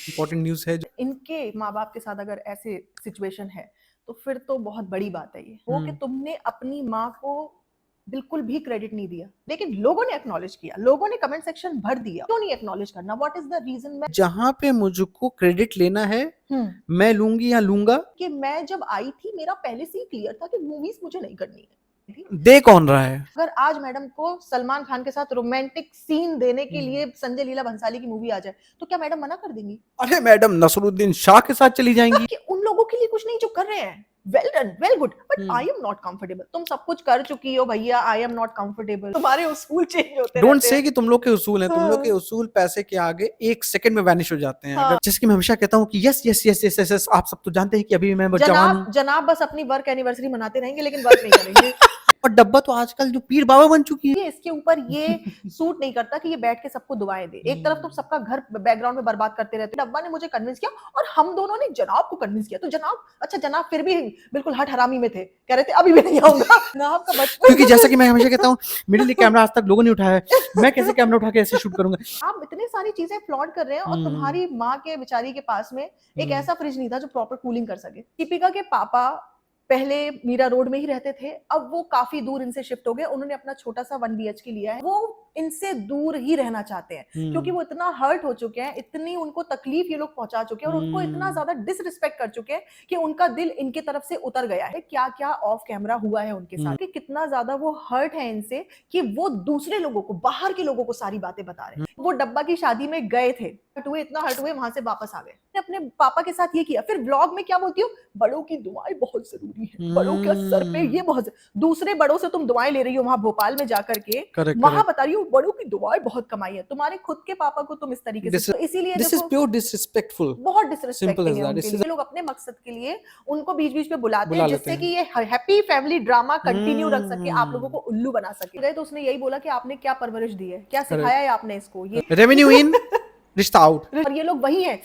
Important news है जो इनके माँ बाप के साथ अगर ऐसे सिचुएशन है तो फिर तो बहुत बड़ी बात है ये वो कि तुमने अपनी माँ को बिल्कुल भी क्रेडिट नहीं दिया, लेकिन लोगों ने एक्नॉलेज किया, लोगों ने कमेंट सेक्शन भर दिया। क्यों नहीं एक्नॉलेज करना? What is the reason? जहाँ पे मुझको क्रेडिट लेना है मैं लूंगी या लूंगा। कि मैं जब आई थी मेरा पहले से ही क्लियर था कि मूवीज मुझे नहीं करनी है। दे कौन रहा है? अगर आज मैडम को सलमान खान के साथ रोमांटिक सीन देने के लिए संजय लीला भंसाली की मूवी आ जाए तो क्या मैडम मना कर देंगी? अरे मैडम नसरुद्दीन शाह के साथ चली जाएंगी। कि उन लोगों के लिए कुछ नहीं जो कर रहे हैं। Well done, well good, but I am not comfortable. तुम सब कुछ कर चुकी हो भैया, आई एम नॉट कंफर्टेबल। तुम्हारे उसूल चेंज होते डोंट रहते से हैं। कि तुम लोग के उसूल हैं, तुम लोग के उसूल पैसे के आगे एक सेकंड में वैनिश हो जाते हैं। अगर जिसकी मैं हमेशा कहता हूँ कि yes yes yes yes yes yes, आप सब तो जानते हैं कि अभी मैं जवान हूँ। जनाब बस अपनी वर्क एनिवर्सरी मनाते रहेंगे लेकिन वर्क नहीं करेंगे। और डब्बा तो आजकल जो पीर बाबा बन चुकी है। इसके ऊपर ये सूट नहीं करता कि ये बैठ के सबको दुआएं दे। एक तरफ तुम सबका घर बैकग्राउंड में बर्बाद करते रहते हो। डब्बा ने मुझे कन्विंस किया और हम दोनों ने जनाब को कन्विंस किया। तो जनाब, अच्छा जनाब फिर भी बिल्कुल हट हरामी में थे, कह रहे थे अभी भी नहीं आऊंगा। जनाब का बचपन, क्योंकि जैसा कि मैं हमेशा कहता हूँ मेरे लिए कैमरा आज तक लोगों ने उठाया है, मैं कैसे कैमरा उठा के ऐसे शूट करूंगा। आप इतनी सारी चीजें फ्लॉन्ट कर रहे हैं और तुम्हारी माँ के बेचारी के पास में एक ऐसा फ्रिज नहीं था जो प्रॉपर कूलिंग कर सके। दीपिका के पापा पहले मीरा रोड में ही रहते थे, अब वो काफी दूर इनसे शिफ्ट हो गए। उन्होंने अपना छोटा सा 1 BHK लिया है। वो इनसे दूर ही रहना चाहते हैं क्योंकि वो इतना हर्ट हो चुके हैं, इतनी उनको तकलीफ ये लोग पहुंचा चुके हैं और उनको इतना ज्यादा डिसरिस्पेक्ट कर चुके हैं कि उनका दिल इनके तरफ से उतर गया है। क्या क्या ऑफ कैमरा हुआ है उनके साथ, कि कितना ज्यादा वो हर्ट है इनसे कि वो दूसरे लोगों को, बाहर के लोगों को सारी बातें बता रहे हैं। वो डब्बा की शादी में गए थे, हर्ट हुए, इतना हर्ट हुए, वहां से वापस आ गए। अपने पापा के साथ ये किया। फिर ब्लॉग में क्या बोलती हो? बड़ों की दुआएं बहुत जरूरी है, बड़ों के सर पे ये बहुत, दूसरे बड़ों से तुम दुआएं ले रही हो वहां भोपाल में जाकर के, वहां बता रही हो बड़ों की दुआएं बहुत कमाई है। तुम्हारे खुद के पापा को तुम इस तरीके से, तो इसीलिए दिस इज प्योर डिसरिस्पेक्टफुल, बहुत डिसरिस्पेक्टिंग है उनके लिए। लोग अपने मकसद के लिए उनको बीच बीच में बुलाते हैं जिससे कि ये हैप्पी फैमिली ड्रामा कंटिन्यू रख सके, आप लोगों को उल्लू बना सके। तो उसने यही बोला कि आपने क्या परवरिश दी है, क्या सिखाया है आपने इसको, ये रेवेन्यू इन रिश्ता आउट। और ये लोग वही हैं।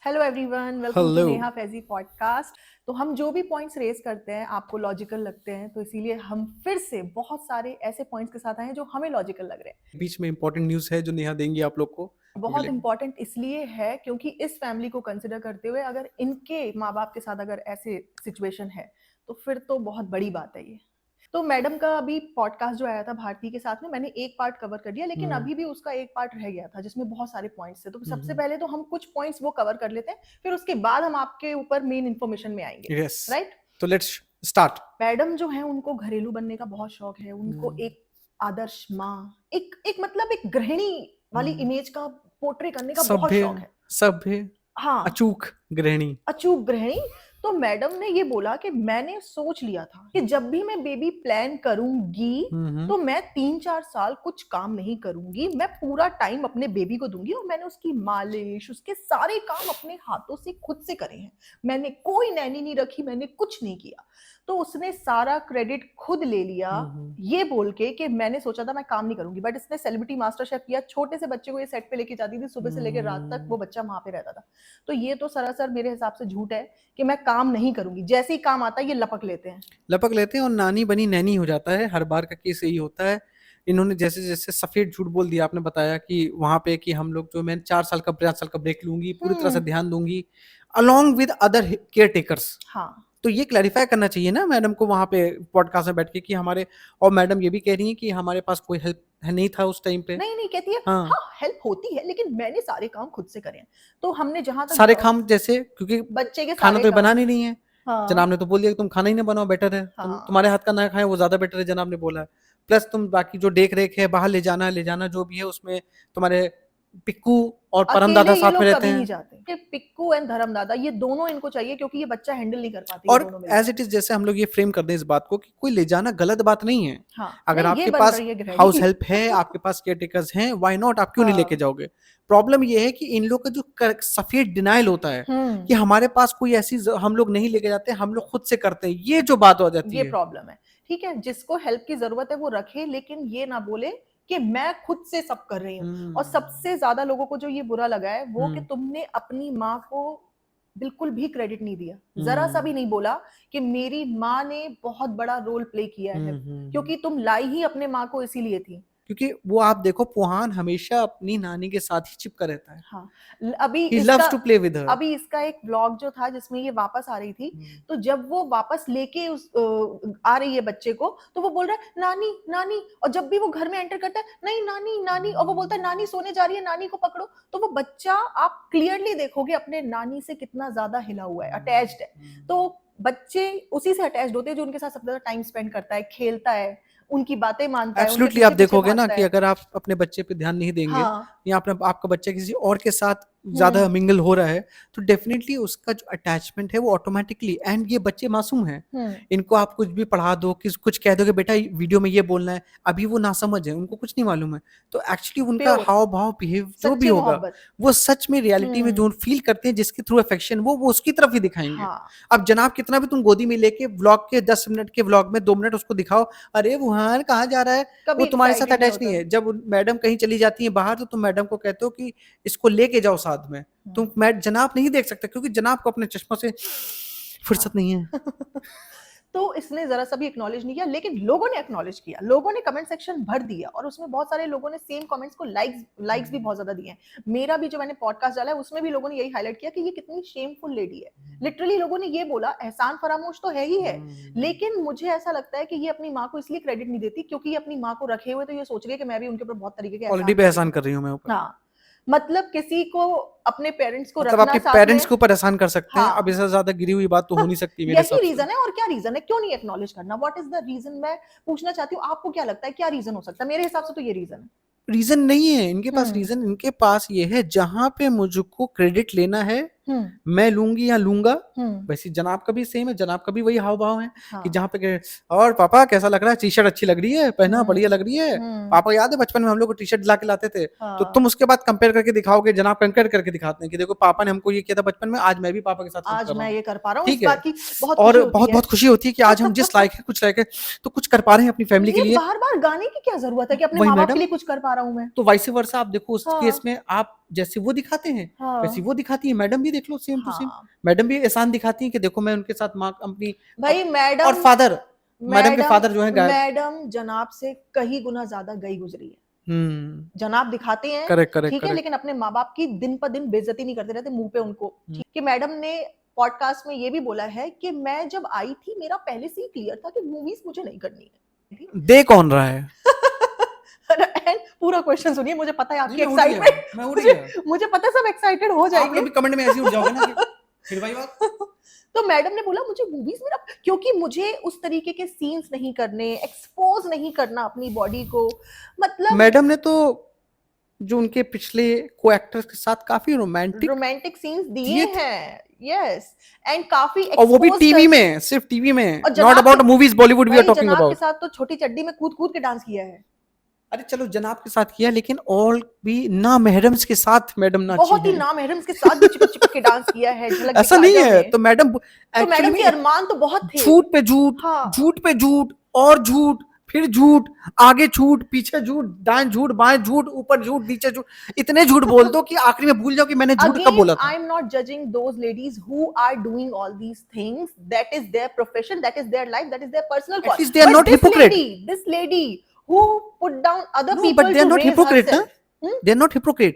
Hello everyone, welcome to Neha Faizi podcast. तो हम जो भी पॉइंट्स रेज करते हैं आपको लॉजिकल लगते हैं, तो इसीलिए हम फिर से बहुत सारे ऐसे पॉइंट्स के साथ आए हैं जो हमें लॉजिकल लग रहे हैं। बीच में इंपॉर्टेंट न्यूज़ है जो नेहा देंगी आप लोग को। बहुत इंपॉर्टेंट इसलिए है क्योंकि इस फैमिली को कंसिडर करते हुए अगर इनके माँ बाप के साथ अगर ऐसे सिचुएशन है तो फिर तो बहुत बड़ी बात है ये। तो मैडम का अभी पॉडकास्ट जो आया था भारती के साथ में, मैंने एक पार्ट कवर कर दिया, लेकिन अभी भी उसका एक पार्ट रह गया था जिसमें बहुत सारे पॉइंट्स थे। तो सबसे पहले तो हम कुछ पॉइंट्स वो कवर कर लेते हैं, फिर उसके बाद हम आपके ऊपर मेन इन्फॉर्मेशन में आएंगे। राइट, तो लेट्स स्टार्ट। मैडम जो है उनको घरेलू बनने का बहुत शौक है। उनको एक आदर्श माँ, एक मतलब एक गृहिणी वाली इमेज का पोर्ट्रे करने का बहुत शौक है। सभ्य, हाँ, अचूक गृहिणी, अचूक गृहिणी। तो मैडम ने ये बोला कि मैंने सोच लिया था कि जब भी मैं बेबी प्लान करूंगी तो मैं 3-4 साल कुछ काम नहीं करूंगी, मैं पूरा टाइम अपने बेबी को दूंगी। और मैंने उसकी मालिश, उसके सारे काम अपने हाथों से खुद से करे हैं। मैंने कोई नैनी नहीं रखी, मैंने कुछ नहीं किया। तो उसने सारा क्रेडिट खुद ले लिया ये बोल के कि मैंने सोचा था मैं काम नहीं करूंगी, बट इसने सेलिब्रिटी मास्टर शेफ किया। छोटे से बच्चे को ये सेट पे लेके जाती थी, सुबह से लेकर रात तक वो बच्चा वहां पे रहता था। तो ये तो सरासर मेरे हिसाब से झूठ है कि मैं काम नहीं करूंगी। जैसे ही काम आता है ये लपक लेते हैं और नानी बनी नैनी हो जाता है। हर बार का केस यही होता है। इन्होंने जैसे जैसे सफेद झूठ बोल दिया, आपने बताया कि वहां पे कि हम लोग जो, मैं 4 साल का ब्रेक लूंगी, पूरी तरह से ध्यान दूंगी along with other care takers. हाँ, तो ये क्लैरिफाई करना चाहिए ना मैडम को वहां पे पॉडकास्ट में बैठ के कि हमारे, और मैडम ये भी कह रही है कि हमारे पास कोई हेल्प नहीं था उस टाइम पे। नहीं कहती है। हाँ, हेल्प होती है लेकिन मैंने सारे काम खुद से करे हैं। तो हमने जहां तक सारे काम जैसे, क्योंकि बच्चे के खाना तो बनाने नहीं है। हाँ, जनाब ने तो बोल दिया कि तुम खाना ही ना बनाओ, बेटर है तुम्हारे हाथ का ना खाएं, वो ज्यादा बेटर है, जनाब ने बोला है। प्लस तुम बाकी जो देख रेख है, बाहर ले जाना जो भी है, उसमें तुम्हारे पिक्कू और परम दादा साथ में रहते हैं। जाते कि पिक्कू एंड धर्म दादा ये दोनों इनको चाहिए क्योंकि ये बच्चा हैंडल नहीं कर पाती। और एज इट इज, जैसे हम लोग ये फ्रेम कर दें इस बात को कि कोई ले जाना गलत बात नहीं है। अगर आपके पास हाउस हेल्प है, आपके पास केयर टेकर्स हैं, व्हाई नॉट, आप क्यों नहीं लेके जाओगे? प्रॉब्लम ये है कि इन लोग का जो सफेद डिनाइल होता है कि हमारे पास कोई ऐसी, हम लोग नहीं लेके जाते, हम लोग खुद से करते हैं, ये जो बात हो जाती है, ये प्रॉब्लम है। ठीक है, जिसको हेल्प की जरूरत है वो रखे, लेकिन ये ना बोले कि मैं खुद से सब कर रही हूँ। और सबसे ज्यादा लोगों को जो ये बुरा लगा है वो कि तुमने अपनी माँ को बिल्कुल भी क्रेडिट नहीं दिया, जरा सा भी नहीं बोला कि मेरी माँ ने बहुत बड़ा रोल प्ले किया है, क्योंकि तुम लाई ही अपने माँ को इसीलिए थी। क्योंकि वो आप देखो पोहान हमेशा अपनी नानी के साथ ही चिपका रहता है। हाँ, अभी He loves to play with her. अभी इसका एक व्लॉग जो था जिसमें ये वापस आ रही थी, तो जब वो वापस लेके आ रही है बच्चे को, तो वो बोल रहा है नानी नानी, और जब भी वो घर में एंटर करता है नहीं नानी नानी, और वो बोलता है नानी सोने जा रही है, नानी को पकड़ो, तो वो बच्चा आप क्लियरली देखोगे अपने नानी से कितना ज्यादा हिला हुआ है, अटैच्ड है। तो बच्चे उसी से अटैच्ड होते हैं जो उनके साथ सबसे ज्यादा टाइम स्पेंड करता है, खेलता है, उनकी बातें मानता है। एब्सोल्युटली आप देखोगे ना कि अगर आप अपने बच्चे पे ध्यान नहीं देंगे, हाँ, या आपका बच्चा किसी और के साथ ज्यादा मिंगल हो रहा है, तो डेफिनेटली उसका जो अटैचमेंट है वो ऑटोमेटिकली, एंड ये बच्चे मासूम हैं, इनको आप कुछ भी पढ़ा दो, कुछ कह दो कि बेटा वीडियो में ये बोलना है, अभी वो नासमझ है, उनको कुछ नहीं मालूम है, तो एक्चुअली उनका हाव भाव बिहेव जो भी होगा वो सच में रियलिटी में जो फील करते हैं जिसके थ्रू अफेक्शन, वो उसकी तरफ ही दिखाएंगे। हाँ। अब जनाब कितना भी तुम गोदी में लेके व्लॉग के 10 मिनट के व्लॉग में 2 मिनट उसको दिखाओ, अरे वहां कहाँ जा रहा है, वो तुम्हारे साथ अटैच नहीं है। जब मैडम कहीं चली जाती है बाहर, तो तुम मैडम को कहते हो कि इसको लेके जाओ साथ में, तुम जनाब नहीं देख सकते क्योंकि जनाब को अपने चश्मा से फुर्सत नहीं है। तो इसने जरा सा भी एक्नॉलेज नहीं किया, लेकिन लोगों ने एक्नॉलेज किया, लोगों ने कमेंट सेक्शन भर दिया, और उसमें बहुत सारे लोगों ने सेम कमेंट्स को लाइक्स भी बहुत ज्यादा दिए हैं। मेरा भी जो मैंने पॉडकास्ट डाला है उसमें भी लोगों ने यही हाईलाइट किया कि ये कितनी शेमफुल लेडी है। लिटरली लोगों ने ये बोला, एहसान फरामोश तो है ही है, लेकिन मुझे ऐसा लगता है कि ये अपनी माँ को इसलिए क्रेडिट नहीं देती क्योंकि ये अपनी माँ को रखे हुए, तो ये सोच रही है कि मैं भी उनके ऊपर बहुत तरीके के ऑलरेडी एहसान कर रही हूँ मैं। हाँ, मतलब किसी को अपने पेरेंट्स को मतलब रखना, आपके पेरेंट्स के ऊपर एहसान कर सकते हैं। हाँ। अब इससे ज्यादा गिरी हुई बात तो हो नहीं सकती मेरे हिसाब से। यही रीजन है, और क्या रीजन है, क्यों नहीं एक्नॉलेज करना? What is the reason? मैं पूछना चाहती हूँ, आपको क्या लगता है क्या रीजन हो सकता है? मेरे हिसाब से तो ये रीजन है। रीजन नहीं है इनके पास, रीजन इनके पास ये है, जहां पे मुझको क्रेडिट लेना है मैं लूंगी या लूंगा। वैसे जनाब का भी सेम है, जनाब का भी वही हाव भाव है कि जहाँ पे और पापा कैसा लग रहा है, टी शर्ट अच्छी लग रही है, पहना बढ़िया लग रही है। पापा याद है बचपन में हम लोग को टी शर्ट दिला के लाते थे, तो तुम उसके बाद कंपेयर करके दिखाओगे, जनाब कंपेयर करके दिखाते हैं कि देखो पापा ने हमको ये किया था बचपन में, आज मैं भी पापा के साथ आज मैं ये कर पा रहा हूँ। ठीक है, और बहुत बहुत खुशी होती है कि आज हम जिस लायक है, कुछ लायक है, तो कुछ कर पा रहे हैं अपनी फैमिली के लिए। बार बार गाने की क्या जरूरत है कि अपने माँ बाप के लिए कुछ कर पा रहा हूँ मैं? तो वाइस वर्सा आप देखो, उस केस में आप जैसे वो दिखाते हैं वैसे वो दिखाती है, मैडम भी देख लो सेम टू सेम। मैडम भी एहसान दिखाती है कि देखो मैं उनके साथ माँ अपनी भाई मैडम और फादर, मैडम के फादर जो है मैडम जनाब से कहीं गुना ज्यादा गई गुजरी है। जनाब दिखाते हैं ठीक है, लेकिन अपने माँ बाप की दिन पर दिन बेइज्जती नहीं करते रहते मुंह पे उनको। ठीक है, मैडम ने पॉडकास्ट में ये भी बोला है कि मैं जब आई थी मेरा पहले से ही क्लियर था कि मूवीज मुझे नहीं करनी है। दे कौन रहा है? एंड पूरा क्वेश्चन सुनिए, मुझे पता है आपकी एक्साइटमेंट, मुझे पता है सब एक्साइटेड हो जाएंगे। आप कमेंट में ऐसे उठ जाओगे ना कि फिर भाई बात। तो मैडम ने बोला मुझे मूवीज में, क्योंकि मुझे उस तरीके के सीन्स नहीं करने, एक्सपोज नहीं करना अपनी बॉडी को। मतलब मैडम ने तो जो उनके पिछले को एक्टर्स के साथ काफी रोमांटिक सीन्स दिए हैं। यस, एंड काफी और वो भी टीवी में, सिर्फ टीवी में, not about movies Bollywood we are talking about. के साथ तो छोटी चड्डी में कूद कूद के डांस किया है। अरे चलो जनाब के साथ किया, लेकिन और भी ना महरम्स के साथ मैडम नाची है, बहुत ही ना महरम्स के साथ भी चिपक चिपक के डांस किया है। ऐसा नहीं है, तो मैडम के अरमान तो बहुत थे। झूठ पे झूठ, झूठ पे झूठ और झूठ, फिर झूठ, आगे झूठ, पीछे झूठ, दाएं झूठ, बाएं झूठ, ऊपर झूठ, नीचे झूठ, इतने झूठ बोल दो कि आखिरी में भूल जाओ कि मैंने झूठ कब बोला था। I am not judging those ladies who are doing all these things, that is their profession, that is their life, that is their personal call. At least they are not hypocrite. This lady who put down other people but they are not hypocrite, they are not hypocrite,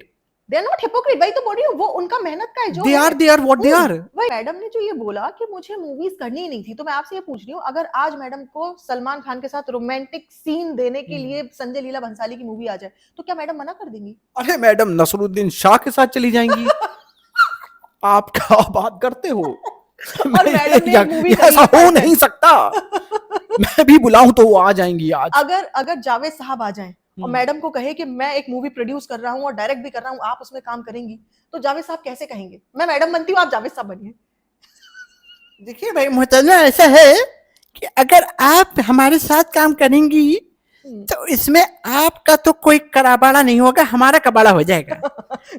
they are not hypocrite। भाई तो बोल रही हूँ, वो उनका मेहनत का है जो they are what they are। भाई मैडम ने जो ये बोला कि मुझे मूवीज करनी ही नहीं थी, तो मैं आपसे ये पूछ रही हूँ, अगर आज मैडम को सलमान खान के साथ रोमांटिक सीन देने के लिए संजय लीला भंसाली की मूवी आ जाए, तो क्या मैडम मना कर देंगी? अरे मैडम नसरुद्दीन शाह के साथ चली जाएंगी। आप क्या बात करते हो? और मैडम ने मूवी ऐसा हो नहीं सकता। मैं भी बुलाऊं तो वो आ जाएंगी आज। अगर जावेद साहब आ जाएं और मैडम को कहे कि मैं एक मूवी प्रोड्यूस कर रहा हूं और डायरेक्ट भी कर रहा हूं, आप उसमें काम करेंगी, तो जावेद साहब कैसे कहेंगे मैं मैडम बनती हूं, आप जावेद साहब बनिए? देखिए भाई मोहतरमा, ऐसा है कि अगर आप हमारे साथ काम करेंगी तो इसमें आपका तो कोई कराबाड़ा नहीं होगा, हमारा कबाड़ा हो जाएगा।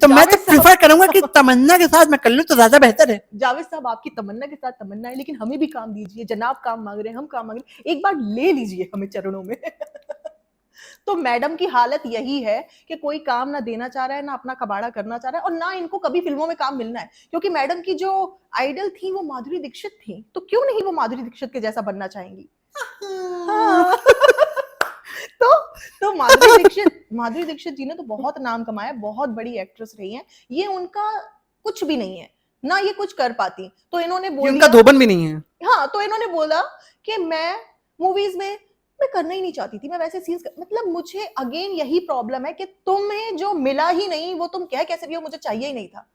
तो मैं तो प्रिफर करूंगा कि तमन्ना के साथ मैं कर लूं तो ज्यादा बेहतर है। जावेद साहब आपकी तमन्ना के साथ तमन्ना है, लेकिन हमें भी काम दीजिए। जनाब काम मांग रहे हैं, हम काम मांग रहे हैं, एक बार ले लीजिए हमें चरणों में। तो मैडम की हालत यही है कि कोई काम ना देना चाह रहा है, ना अपना कबाड़ा करना चाह रहा है, और ना इनको कभी फिल्मों में काम मिलना है, क्योंकि मैडम की जो आइडल थी वो माधुरी दीक्षित थी, तो क्यों नहीं वो माधुरी दीक्षित के जैसा बनना चाहेंगी? तो माधुरी दीक्षित जी ने तो बहुत नाम कमाया, बहुत बड़ी एक्ट्रेस रही हैं, ये उनका कुछ भी नहीं है ना, ये कुछ कर पाती, तो इन्होंने बोला उनका धोबन भी नहीं है। हाँ, तो इन्होंने बोला कि मैं मूवीज में मैं करना ही नहीं चाहती थी, मैं वैसे सीन्स मतलब मुझे अगेन यही प्रॉब्लम है कि तुम्हें जो मिला ही नहीं वो तुम कह कैसे रही हो मुझे चाहिए ही नहीं था।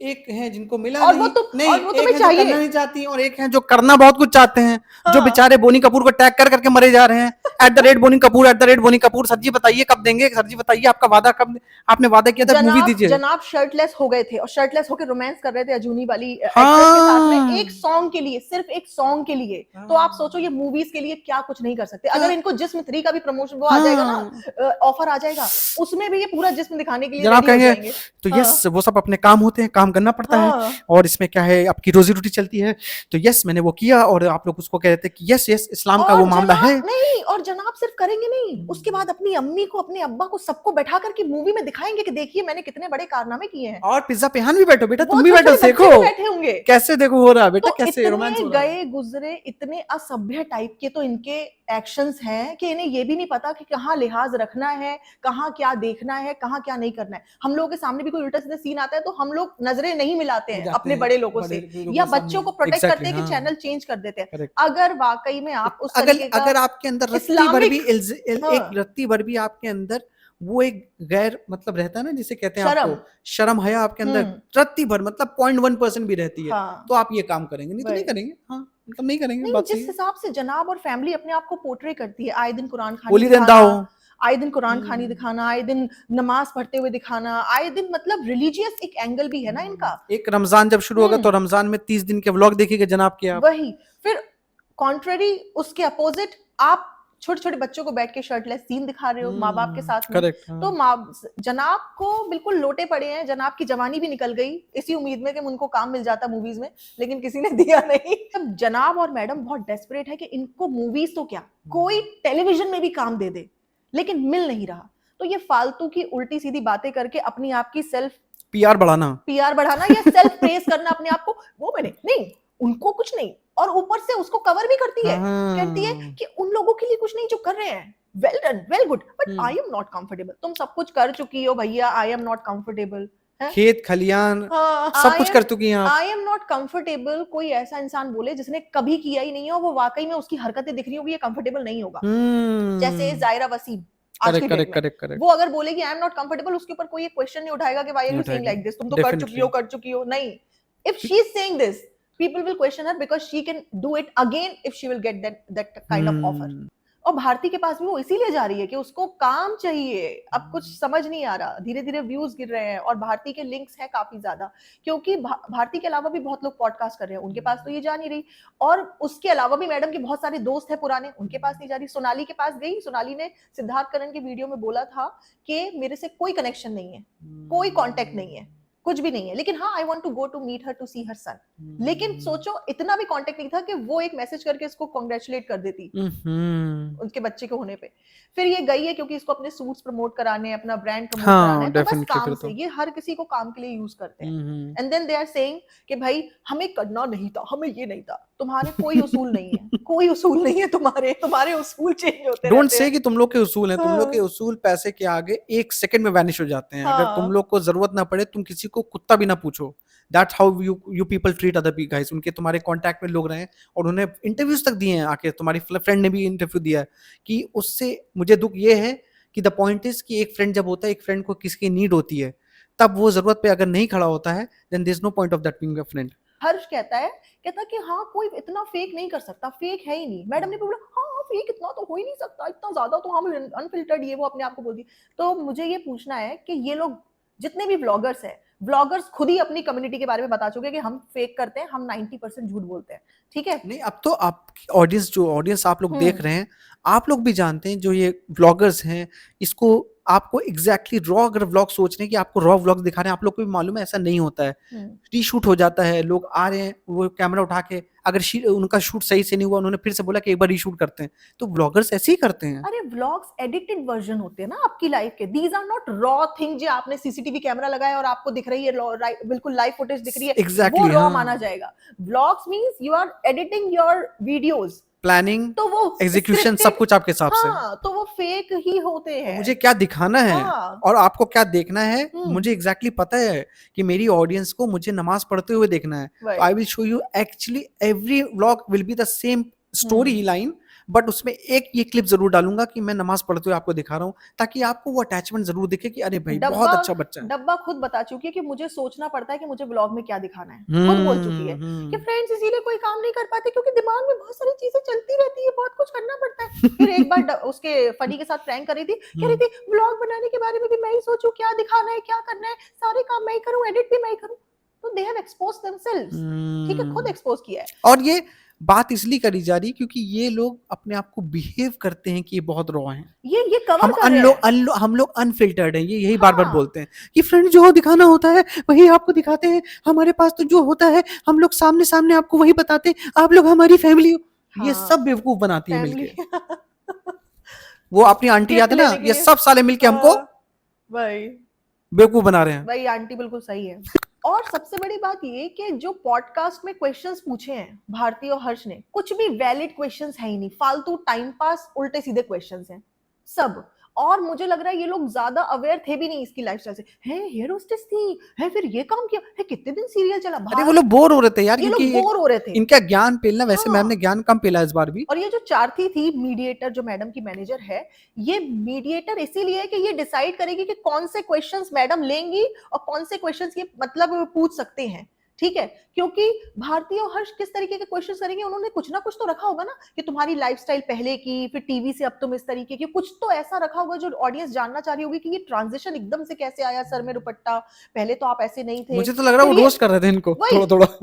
एक है जिनको मिला और नहीं, और वो एक तुम्हें है चाहिए, जो करना नहीं चाहती, और एक है जो करना बहुत कुछ चाहते हैं। हाँ। जो बेचारे बोनी कपूर को टैग कर करके मरे जा रहे हैं, @, बोनी कपूर, बोनी कपूर। सर जी बताइए कब देंगे, सर जी बताइए आपका वादा कब, आपने वादा किया था मूवी दीजिए। जनाब शर्टलेस हो गए थे और शर्टलेस होकर रोमांस कर रहे थे अजूनी वाली एक्ट्रेस के साथ में, एक सॉन्ग के लिए, सिर्फ एक सॉन्ग के लिए। तो आप सोचो ये मूवीज के लिए क्या कुछ नहीं कर सकते। अगर इनको जिस्म 3 का भी प्रमोशन वो आ जाएगा ना, ऑफर आ जाएगा, उसमें भी ये पूरा जिस्म दिखाने के लिए जनाब कहेंगे तो हाँ। यस, वो सब अपने काम होते हैं, काम करना पड़ता है, और इसमें क्या है आपकी रोजी रोटी चलती है, तो यस मैंने वो किया, और आप लोग उसको कहते हैं कि यस यस इस्लाम का वो मामला है नहीं। और जनाब सिर्फ करेंगे नहीं, उसके बाद अपनी अम्मी को अपने अब्बा को सबको बैठा करके मूवी में दिखाएंगे कि देखिए मैंने कितने बड़े कारनामे किए हैं। और पिज्जा पेहान भी बैठो बेटा, तुम भी बैठो, देखो बैठे होंगे कैसे देखो हो रहा है बेटा, तो कैसे रोमांस हो रहा है। गए गुजरे इतने असभ्य टाइप के तो इनके एक्शंस हैं कि इन्हें ये भी नहीं पता कि कहाँ लिहाज रखना है, कहाँ क्या देखना है, कहाँ क्या नहीं करना है। हम लोगों के सामने भी कोई उल्टा सीधा सीन आता है तो हम लोग नजरें नहीं मिलाते हैं अपने बड़े लोगों से, या बच्चों को प्रोटेक्ट करते हैं कि चैनल चेंज कर देते हैं। अगर वाकई में आप उस अगर आपके अंदर रत्ती भर भी आपके अंदर वो एक गैर मतलब रहता है ना, जिसे कहते हैं आपको शर्म हया आपके अंदर रत्ती भर मतलब 0.1% भी रहती है, तो आप ये काम करेंगे, नहीं तो नहीं करेंगे। हाँ मतलब नहीं करेंगे। नहीं, जिस हिसाब से जनाब और फैमिली अपने आप को पोर्ट्रे करती है, आए दिन कुरान खानी दिखाना, आए दिन कुरान खानी दिखाना, आए दिन नमाज पढ़ते हुए दिखाना, आए दिन मतलब रिलीजियस एक एंगल भी है ना इनका। एक रमजान जब शुरू होगा तो रमजान में 30 दिन के व्लॉग देखिएगा जनाब के आप। वही फिर कॉन्ट्ररी उसके अपोजिट आप छोटे छोटे बच्चों को बैठ के शर्टलेस सीन दिखा रहे हो माँ बाप के साथ में। तो जनाब को बिल्कुल लोटे पड़े हैं, जनाब की जवानी भी निकल गई इसी उम्मीद में कि उनको काम मिल जाता मूवीज में, लेकिन किसी ने दिया नहीं। अब जनाब और मैडम बहुत डेस्परेट है कि इनको मूवीज तो क्या कोई टेलीविजन में भी काम दे दे, लेकिन मिल नहीं रहा। तो ये फालतू की उल्टी सीधी बातें करके अपनी आप की सेल्फ पीआर बढ़ाना या सेल्फ प्रेस करना अपने आप को, वो मैंने नहीं, उनको कुछ नहीं, और ऊपर से उसको कवर भी करती है, कहती है कि उन लोगों के लिए कुछ नहीं जो कर रहे हैं, well done well good, but I am not comfortable. तुम सब कुछ कर चुकी हो भैया, आई एम नॉट कंफर्टेबल। खेत खलियान सब कुछ कर चुकी हैं आप। आई एम नॉट कंफर्टेबल कोई ऐसा इंसान बोले जिसने कभी किया ही नहीं है, वो वाकई में उसकी हरकतें दिख रही होगी, ये कंफर्टेबल नहीं होगा। जैसे जायरा वसीम करेक्ट। वो अगर बोलेगी आई एम नॉट कंफर्टेबल, उसके ऊपर कोई क्वेश्चन नहीं उठाएगा कि why are you saying like this, तुम तो कर चुकी हो। नहीं, if she is saying this people will question her because she can do it again if she will get that kind of offer. और भारती के पास भी वो इसीलिए जा रही है कि उसको काम चाहिए। अब कुछ समझ नहीं आ रहा, धीरे धीरे व्यूज गिर रहे हैं, और भारती के लिंक्स हैं काफी ज्यादा, क्योंकि भारती के अलावा भी बहुत लोग पॉडकास्ट कर रहे हैं, उनके पास तो ये जा नहीं रही। और उसके अलावा भी मैडम के बहुत सारे दोस्त हैं पुराने, उनके पास नहीं जा रही। सोनाली के पास गई, सोनाली ने सिद्धार्थ करण के वीडियो में बोला था कि मेरे से कोई कनेक्शन नहीं है, कोई कॉन्टेक्ट नहीं है, कुछ भी नहीं है, लेकिन हाँ I want to go to meet her to see her son. लेकिन सोचो इतना भी कांटेक्ट नहीं था कि वो एक मैसेज करके इसको कांग्रेचुलेट कर देती उनके बच्चे के होने पे। फिर ये गई है क्योंकि इसको अपने सूट्स प्रमोट कराने हैं, अपना ब्रांड प्रमोट कराना है, तो बस काम से ये हर किसी को काम के लिए यूज करते हैं। And then they are saying कि भाई हमें करना नहीं था, हमें ये नहीं था। तुम्हारे कोई उसूल नहीं है, कोई उसूल नहीं है तुम्हारे उसूल चेंज होते हैं। डोंट से कि तुम लोग के उसूल हैं, तुम लोग के उसूल पैसे के आगे एक सेकंड में वैनिश हो जाते हैं। अगर तुम लोग को जरूरत ना पड़े, तुम किसी को कुत्ता भी ना पूछो। That's how you people treat other people guys। उनके तुम्हारे कांटेक्ट में लोग रहे और उन्हें इंटरव्यूज तक दिए हैं, आके तुम्हारी फ्रेंड ने भी इंटरव्यू दिया है कि उससे मुझे दुख ये है कि द पॉइंट इज कि एक फ्रेंड जब होता है, एक फ्रेंड को किसकी नीड होती है, तब वो जरूरत पे अगर नहीं खड़ा होता है, then there's no point of that being a friend। हर्ष कहता है कि हाँ कोई इतना फेक नहीं कर सकता, फेक है ही नहीं। मैडम ने बोला हाँ फेक इतना तो हो ही नहीं सकता, इतना ज्यादा तो हम अनफिल्टर्ड, ये वो अपने आप को बोलती। तो मुझे ये पूछना है कि ये लोग जितने भी व्लॉगर्स हैं, व्लॉगर्स खुद ही अपनी कम्युनिटी के बारे में बता चुके हैं कि हम फेक करते हैं, हम 90% झूठ बोलते हैं, ठीक है। नहीं, अब तो आपकी ऑडियंस आप लोग देख रहे हैं, आप लोग भी जानते हैं जो ये व्लॉगर्स हैं, इसको आपको एग्जैक्टली रॉ अगर व्लॉग सोच रहे हैं कि आपको रॉ व्लॉग्स दिखा रहे हैं, आप लोग को भी मालूम है ऐसा नहीं होता है। रीशूट हो जाता है, लोग आ रहे हैं वो कैमरा उठा के, अगर उनका शूट सही से नहीं हुआ, उन्होंने फिर से बोला कि एक बार रीशूट करते हैं, तो व्लॉगर्स ऐसे ही करते हैं। अरे व्लॉग्स एडिटेड वर्जन होते हैं ना आपकी लाइफ के, these are not raw thing जो आपने सीसीटीवी कैमरा लगाया और आपको दिख रही है, बिल्कुल लाइव फुटेज दिख रही है, exactly, वो रॉ माना जाएगा। Vlogs means you are editing your videos planning, तो वो एग्जीक्यूशन सब कुछ आपके हिसाब से। तो वो फेक ही होते हैं। मुझे क्या दिखाना है और आपको क्या देखना है, मुझे एग्जैक्टली पता है कि मेरी ऑडियंस को मुझे नमाज पढ़ते हुए देखना है। तो I will show you actually every vlog will be the same story line, but उसमें एक ये क्लिप जरूर डालूंगा कि मैं नमाज पढ़ते हुए आपको दिखा रहा हूँ, ताकि आपको वो अटैचमेंट जरूर दिखे कि अरे भाई बहुत अच्छा बच्चा है। डब्बा खुद बता चुकी है कि मुझे सोचना पड़ता है कि मुझे व्लॉग में क्या दिखाना है। खुद बोल चुकी है कि फ्रेंड्स इसीलिए कोई काम नहीं कर पाते क्योंकि दिमाग में बहुत सारी चीजें चलती रहती है, बहुत कुछ करना पड़ता है। फिर एक बार उसके फनी के साथ प्रैंक कर रही थी, कह रही थी व्लॉग बनाने के बारे में भी मैं ही सोचूं, क्या दिखाना है, क्या करना है, सारे काम मैं ही करूं, एडिट भी मैं ही करूं। तो दे हैव एक्सपोज्ड देमसेल्व्स, ठीक है, खुद एक्सपोज किया है। और ये बात इसलिए करी जा रही क्योंकि ये लोग अपने आप को बिहेव करते हैं कि ये बहुत रॉ हैं, ये कवर कर रहे हैं। हम लोग अनफिल्टर्ड हैं, ये यही बार बार बोलते हैं कि फ्रेंड जो दिखाना होता है वही आपको दिखाते हैं, हमारे पास तो जो होता है हम लोग सामने सामने आपको वही बताते हैं, आप लोग हमारी फैमिली हो। ये सब बेवकूफ बनाती है मिलके। वो अपनी आंटी याद है ना, ये सब साले मिलके हमको बेवकूफ बना रहे हैं। भाई आंटी बिल्कुल सही है। और सबसे बड़ी बात ये कि जो पॉडकास्ट में क्वेश्चंस पूछे हैं भारती और हर्ष ने, कुछ भी वैलिड क्वेश्चंस है ही नहीं, फालतू टाइम पास उल्टे सीधे क्वेश्चंस हैं सब। और मुझे लग रहा है ये लोग ज्यादा अवेयर थे भी नहीं इसकी लाइफस्टाइल से। है हेयर होस्टेस थी, है फिर ये काम किया है, कितने दिन सीरियल चला। अरे वो लोग बोर हो रहे थे यार, ये लोग बोर हो रहे थे, इनका ज्ञान पेलना। वैसे मैम ने ज्ञान कम पेला इस बार भी। और ये जो चारथी थी मीडिएटर, जो मैडम की मैनेजर है, ये मीडिएटर इसीलिए है कि ये डिसाइड करेगी कि कौन से क्वेश्चंस मैडम लेंगी और कौन से क्वेश्चंस ये मतलब पूछ सकते हैं, ठीक है। क्योंकि भारती और हर्ष किस तरीके के क्वेश्चंस करेंगे, उन्होंने कुछ ना कुछ तो रखा होगा ना कि तुम्हारी लाइफस्टाइल पहले की, फिर टीवी से अब तुम इस तरीके की, कुछ तो ऐसा रखा होगा जो ऑडियंस जानना चाह रही होगी कि ये ट्रांजिशन एकदम से कैसे आया, सर में दुपट्टा, पहले तो आप ऐसे नहीं थे। मुझे तो लग रहा है वो रोस्ट कर रहे थे इनको,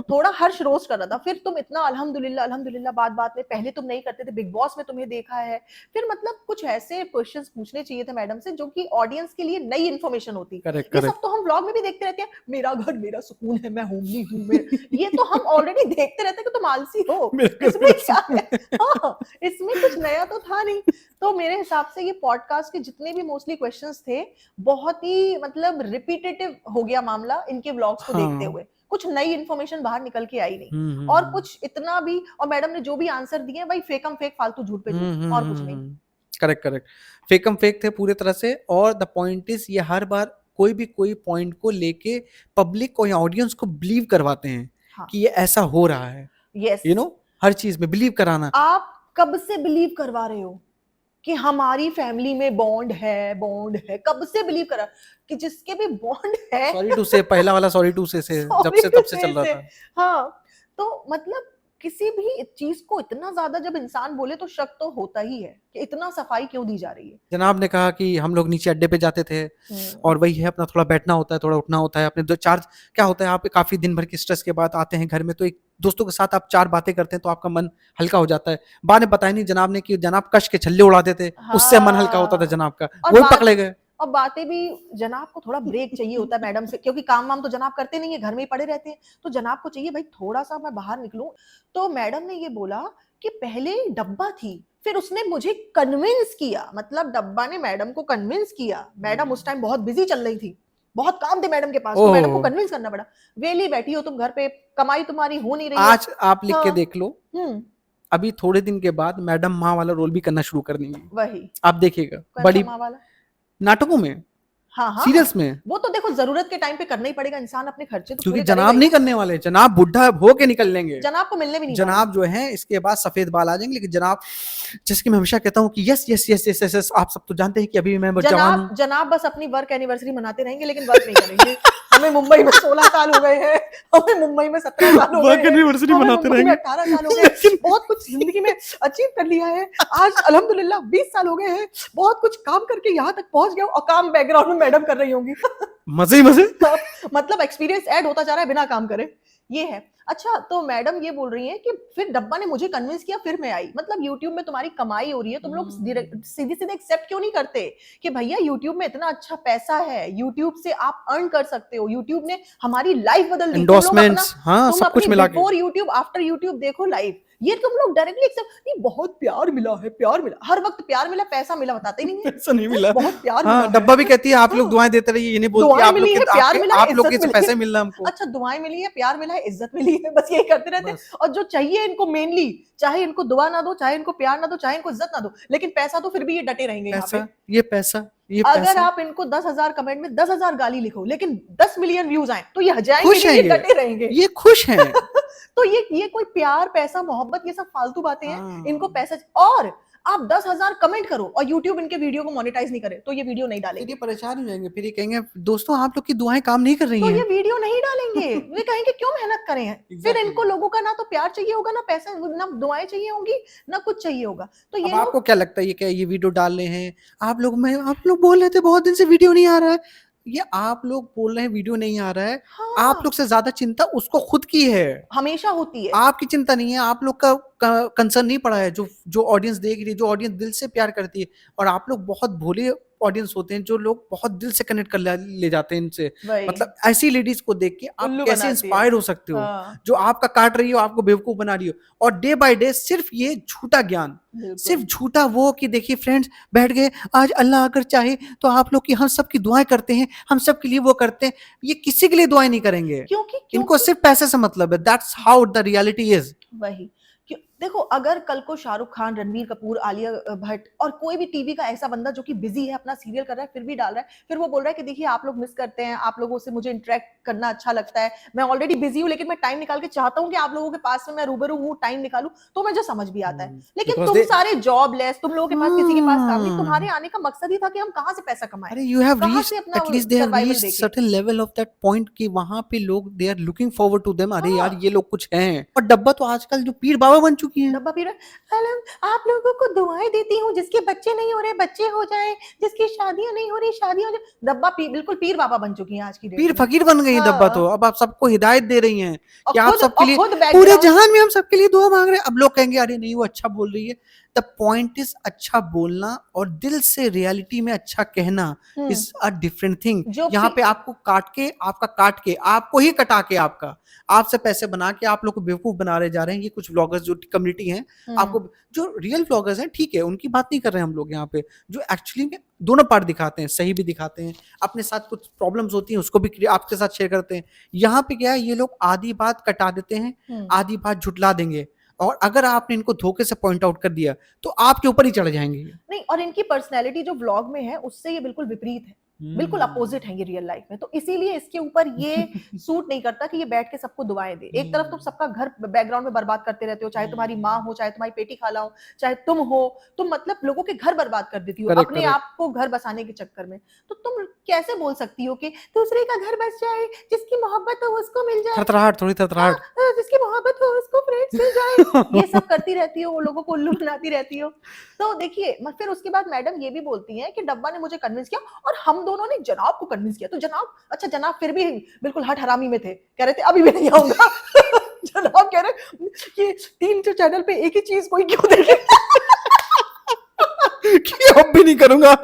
थोड़ा हर्ष रोस्ट कर रहा था। फिर तुम इतना अल्हम्दुलिल्लाह अल्हम्दुलिल्लाह बात बात में, पहले तुम नहीं करते थे, बिग बॉस में तुम्हें देखा है। फिर मतलब कुछ ऐसे क्वेश्चंस पूछने चाहिए थे मैडम से जो कि ऑडियंस के लिए नई इन्फॉर्मेशन होती। ये सब तो हम व्लॉग में भी देखते रहते हैं, मेरा घर मेरा सुकून है, मैं होमली हूं, मैं ये तो हम ऑलरेडी देखते रहते हैं कि तुम आलसी हो। इसमें क्या है? हाँ, इसमें कुछ नया तो था नहीं। तो मेरे हिसाब से ये पॉडकास्ट के जितने भी मोस्टली क्वेश्चंस थे, बहुत ही मतलब रिपीटेटिव हो गया मामला इनके व्लॉग्स को देखते हुए। कुछ नई इन्फॉर्मेशन बाहर निकल के आई नहीं, और कुछ इतना भी, और मैडम ने जो भी आंसर दिए भाई फेकम फेक, फालतू झूठ पे झूठ, और कुछ नहीं। करेक्ट, फेकम फेक थे पूरी तरह से। और द पॉइंट इज, ये हर बार कोई पॉइंट को लेके पब्लिक को या ऑडियंस को बिलीव करवाते हैं कि ये ऐसा हो रहा है। यस, यू नो, हर चीज में बिलीव कराना। आप कब से बिलीव करवा रहे हो कि हमारी फैमिली में बॉन्ड है, कब से बिलीव करा कि जिसके भी बॉन्ड है, सॉरी टू से, पहला वाला सॉरी टू से जब से तब से चल रहा था। हाँ, तो मतलब किसी भी चीज को इतना ज्यादा जब इंसान बोले तो शक तो होता ही है कि इतना सफाई क्यों दी जा रही है। जनाब ने कहा कि हम लोग नीचे अड्डे पे जाते थे और वही है, अपना थोड़ा बैठना होता है, थोड़ा उठना होता है, अपने दो चार, क्या होता है, आप काफी दिन भर की स्ट्रेस के बाद आते हैं घर में, तो एक दोस्तों के साथ आप चार बातें करते हैं तो आपका मन हल्का हो जाता है। बाद में बताया नहीं जनाब ने कि जनाब कश के छल्ले उड़ाते थे, उससे मन हल्का होता था जनाब का, वही पकड़े गए। और बातें भी, जनाब को थोड़ा ब्रेक चाहिए होता है मैडम से, क्योंकि काम वाम तो जनाब करते नहीं है, घर में ही पड़े रहते हैं, तो जनाब को चाहिए भाई थोड़ा सा मैं बाहर निकलूं। तो मैडम ने ये बोला कि पहले डब्बा थी, फिर उसने मुझे कन्विंस किया, मतलब डब्बा ने मैडम को कन्विंस किया। मैडम उस टाइम बहुत बिजी चल रही थी, बहुत काम थे मैडम के पास, तो मैडम को कन्विंस करना पड़ा। वेली बैठी हो तुम घर पे, कमाई तुम्हारी हो नहीं रही है। आज आप लिख के देख लो, अभी थोड़े दिन के बाद मैडम माँ वाला रोल भी करना शुरू कर देंगी। वही आप देखिएगा, बड़ी नाटकों में, हाँ, सीरियल्स में। वो तो देखो जरूरत के टाइम पे करना ही पड़ेगा, इंसान अपने खर्चे तो क्योंकि जनाब नहीं करने वाले, जनाब बुढ़ा हो के निकल लेंगे, जनाब को मिलने भी नहीं, जनाब जो है इसके बाद सफेद बाल आ जाएंगे। लेकिन जनाब, जिसकी मैं हमेशा कहता हूँ कि yes yes yes yes yes, आप सब तो जानते हैं कि अभी मैं जवान हूं। जनाब बस अपनी वर्क एनिवर्सरी मनाते रहेंगे, लेकिन वर्क नहीं करेंगे। हमें मुंबई में 16 साल हो गए हैं, हमें मुंबई में 17 साल हो गए, वर्क एनिवर्सरी मनाते रहेंगे, 18 साल हो गए, बहुत कुछ जिंदगी में अचीव कर लिया है। आज अल्हम्दुलिल्लाह 20 साल हो गए हैं, बहुत कुछ काम करके यहाँ तक पहुंच गए, और काम बैकग्राउंड में मैडम कर रही होंगी। मजे ही मजे, मतलब एक्सपीरियंस ऐड होता जा रहा है बिना काम करे, ये है। अच्छा, तो मैडम ये बोल रही हैं कि फिर डब्बा ने मुझे कन्विंस किया, फिर मैं आई। मतलब YouTube में तुम्हारी कमाई हो रही है, तुम लोग सीधे सीधे एक्सेप्ट क्यों नहीं करते कि भैया YouTube में इतना अच्छा पैसा है, YouTube से आप अर्न कर सकते हो, YouTube ने हमारी लाइफ बदल दी। एंडोर्समेंट्स, हाँ, सब कुछ मिला के। बिफोर YouTube आफ्टर YouTube देखो लाइफ, ये तुम लोग डायरेक्टली एक्सेप्ट नहीं, बहुत प्यार मिला है, प्यार मिला, हर वक्त प्यार मिला, पैसा मिला बताते ही नहीं है। पैसा नहीं मिला, बहुत प्यार हाँ, मिला डब्बा भी कहती है आप लोग दुआएं देते रहिए, ये नहीं बोलती आप लोग आप लोग के पैसे मिल रहा हमको। अच्छा दुआएं मिली है, प्यार मिला है, इज्जत मिली है, बस यही करते रहते हैं। और जो चाहिए इनको मेनली, चाहे इनको दुआ ना दो, चाहे इनको प्यार ना दो, चाहे इनको इज्जत ना दो, लेकिन पैसा तो फिर भी ये डटे रहेंगे यहाँ पे। ये पैसा अगर आप इनको 10,000 कमेंट में 10,000 गाली लिखो, लेकिन 10 मिलियन व्यूज आए तो ये जाएंगे, ये डटे रहेंगे, ये खुश हैं। तो ये कोई प्यार, पैसा, मोहब्बत, ये सब फालतू बातें हैं। इनको पैसा, और आप 10,000 कमेंट करो और YouTube इनके वीडियो को मोनेटाइज नहीं करे तो ये वीडियो नहीं डालेंगे। ये परेशान हो जाएंगे, फिर ये कहेंगे दोस्तों आप लोग की दुआएं काम नहीं कर रही हैं, तो ये वीडियो नहीं डालेंगे। ये कहेंगे क्यों मेहनत करें हैं। फिर इनको लोगों का ना तो प्यार चाहिए होगा, ना पैसा, ना दुआएं चाहिए होंगी, ना कुछ चाहिए होगा। तो ये आपको क्या लगता है ये क्या ये वीडियो डाल रहे हैं आप लोग बोल रहे थे बहुत दिन से वीडियो नहीं आ रहा है, ये आप लोग बोल रहे हैं वीडियो नहीं आ रहा है। हाँ। आप लोग से ज्यादा चिंता उसको खुद की है, हमेशा होती है, आपकी चिंता नहीं है। आप लोग का कंसर्न नहीं पड़ा है, जो ऑडियंस देख रही है, जो ऑडियंस दिल से प्यार करती है। और आप लोग बहुत भोले ऑडियंस होते हैं, जो लोग बहुत दिल से कनेक्ट कर ले जाते हैं इनसे। मतलब ऐसी लेडीज को देख के आप कैसे इंस्पायर हो सकते हो। हाँ। जो आपका काट रही हो, आपको बेवकूफ बना रही हो, और डे बाय डे सिर्फ ये झूठा ज्ञान, सिर्फ झूठा वो कि देखिए फ्रेंड्स बैठ गए आज, अल्लाह अगर चाहे तो आप लोग की हम सब की दुआएं करते हैं, हम सब के लिए वो करते हैं। ये किसी के लिए दुआएं नहीं करेंगे, क्योंकि इनको सिर्फ पैसे से मतलब है। That's how the reality is. वही देखो, अगर कल को शाहरुख खान, रणबीर कपूर, आलिया भट्ट और कोई भी टीवी का ऐसा बंदा जो कि बिजी है, अपना सीरियल कर रहा है, फिर भी डाल रहा है, फिर वो बोल रहा है कि देखिए आप लोग मिस करते हैं, आप लोगों से मुझे इंटरेक्ट करना अच्छा लगता है, मैं ऑलरेडी बिजी हूँ लेकिन मैं टाइम निकाल के चाहता हूँ कि आप लोगों के पास में मैं रूबरू हूँ, टाइम निकालूं, तो मुझे समझ भी आता है। लेकिन तुम सारे जॉबलेस, तुम लोगों के पास किसी के पास काम नहीं, तुम्हारे आने का मकसद ही था कि हम कहाँ से पैसा कमाएं। अरे you have reached, at least they have reached certain level of that point कि वहां पे लोग they are looking forward to them. अरे यार ये लोग कुछ हैं। और डब्बा तो आजकल जो पीर बाबा बन चुकी है। डब्बा पीर, आप लोगों को दुआएं देती हूँ, जिसके बच्चे नहीं हो रहे बच्चे हो जाए, जिसकी शादियां नहीं हो रही शादियां हो जाए। डब्बा बिल्कुल पीर बाबा बन चुकी है आज की डेट में, पीर फकीर बन गई है। डब्बा तो अब आप सबको हिदायत दे रही हैं कि आप सबके लिए, पूरे जहान में हम सबके लिए दुआ मांग रहे हैं। अब लोग कहेंगे अरे नहीं वो अच्छा बोल रही है। द पॉइंट इज अच्छा बोलना और दिल से रियलिटी में अच्छा कहना इज अ डिफरेंट थिंग। यहाँ पे आपको काट के आपको ही कटा के आपसे पैसे बना के आप लोग को बेवकूफ बना रहे जा रहे हैं। ये कुछ व्लॉगर्स जो कम्युनिटी हैं, आपको जो रियल व्लॉगर्स हैं, ठीक है उनकी बात नहीं कर रहे हैं हम लोग यहाँ पे, जो एक्चुअली में दोनों पार्ट दिखाते हैं, सही भी दिखाते हैं, अपने साथ कुछ प्रॉब्लम्स होती हैं उसको भी आपके साथ शेयर करते हैं। यहाँ पे क्या है, ये लोग आधी बात कटा देते हैं, आधी बात झुटला देंगे, और अगर आपने इनको धोखे से पॉइंट आउट कर दिया तो आपके ऊपर ही चढ़ जाएंगे। नहीं, और इनकी पर्सनैलिटी जो व्लॉग में है उससे ये बिल्कुल विपरीत है, बिल्कुल अपोजिट है ये रियल लाइफ में। तो इसीलिए इसके ऊपर ये सूट नहीं करता कि ये बैठ के सबको दुआएं दे। एक तरफ तुम सबका घर बैकग्राउंड में बर्बाद करते रहते हो, चाहे तुम्हारी माँ हो, चाहे तुम्हारी बेटी खाला हो, चाहे तुम हो, तुम मतलब लोगों के घर बर्बाद कर देती हो अपने आप को घर बसाने के चक्कर में। तो तुम कैसे बोल सकती हो कि दूसरे का घर बस जाए, जिसकी मोहब्बत हो उसको मिल जाए, थरथराहट, जिसकी मोहब्बत हो उसको फ्रेंड्स मिल जाए, ये सब करती रहती हो, वो लोगों को उल्लू बनाती रहती हो। तो देखिए फिर उसके बाद मैडम ये भी बोलती हैं कि डब्बा ने मुझे कन्विंस किया और हम दोनों ने जनाब को कन्विंस किया। तो जनाब, अच्छा जनाब फिर भी बिल्कुल हट हरामी में थे, कह रहे थे अभी भी नहीं आऊंगा। जनाब कह रहे कि 3 चैनल पे एक ही चीज कोई क्यों देखे। अब भी नहीं करूंगा,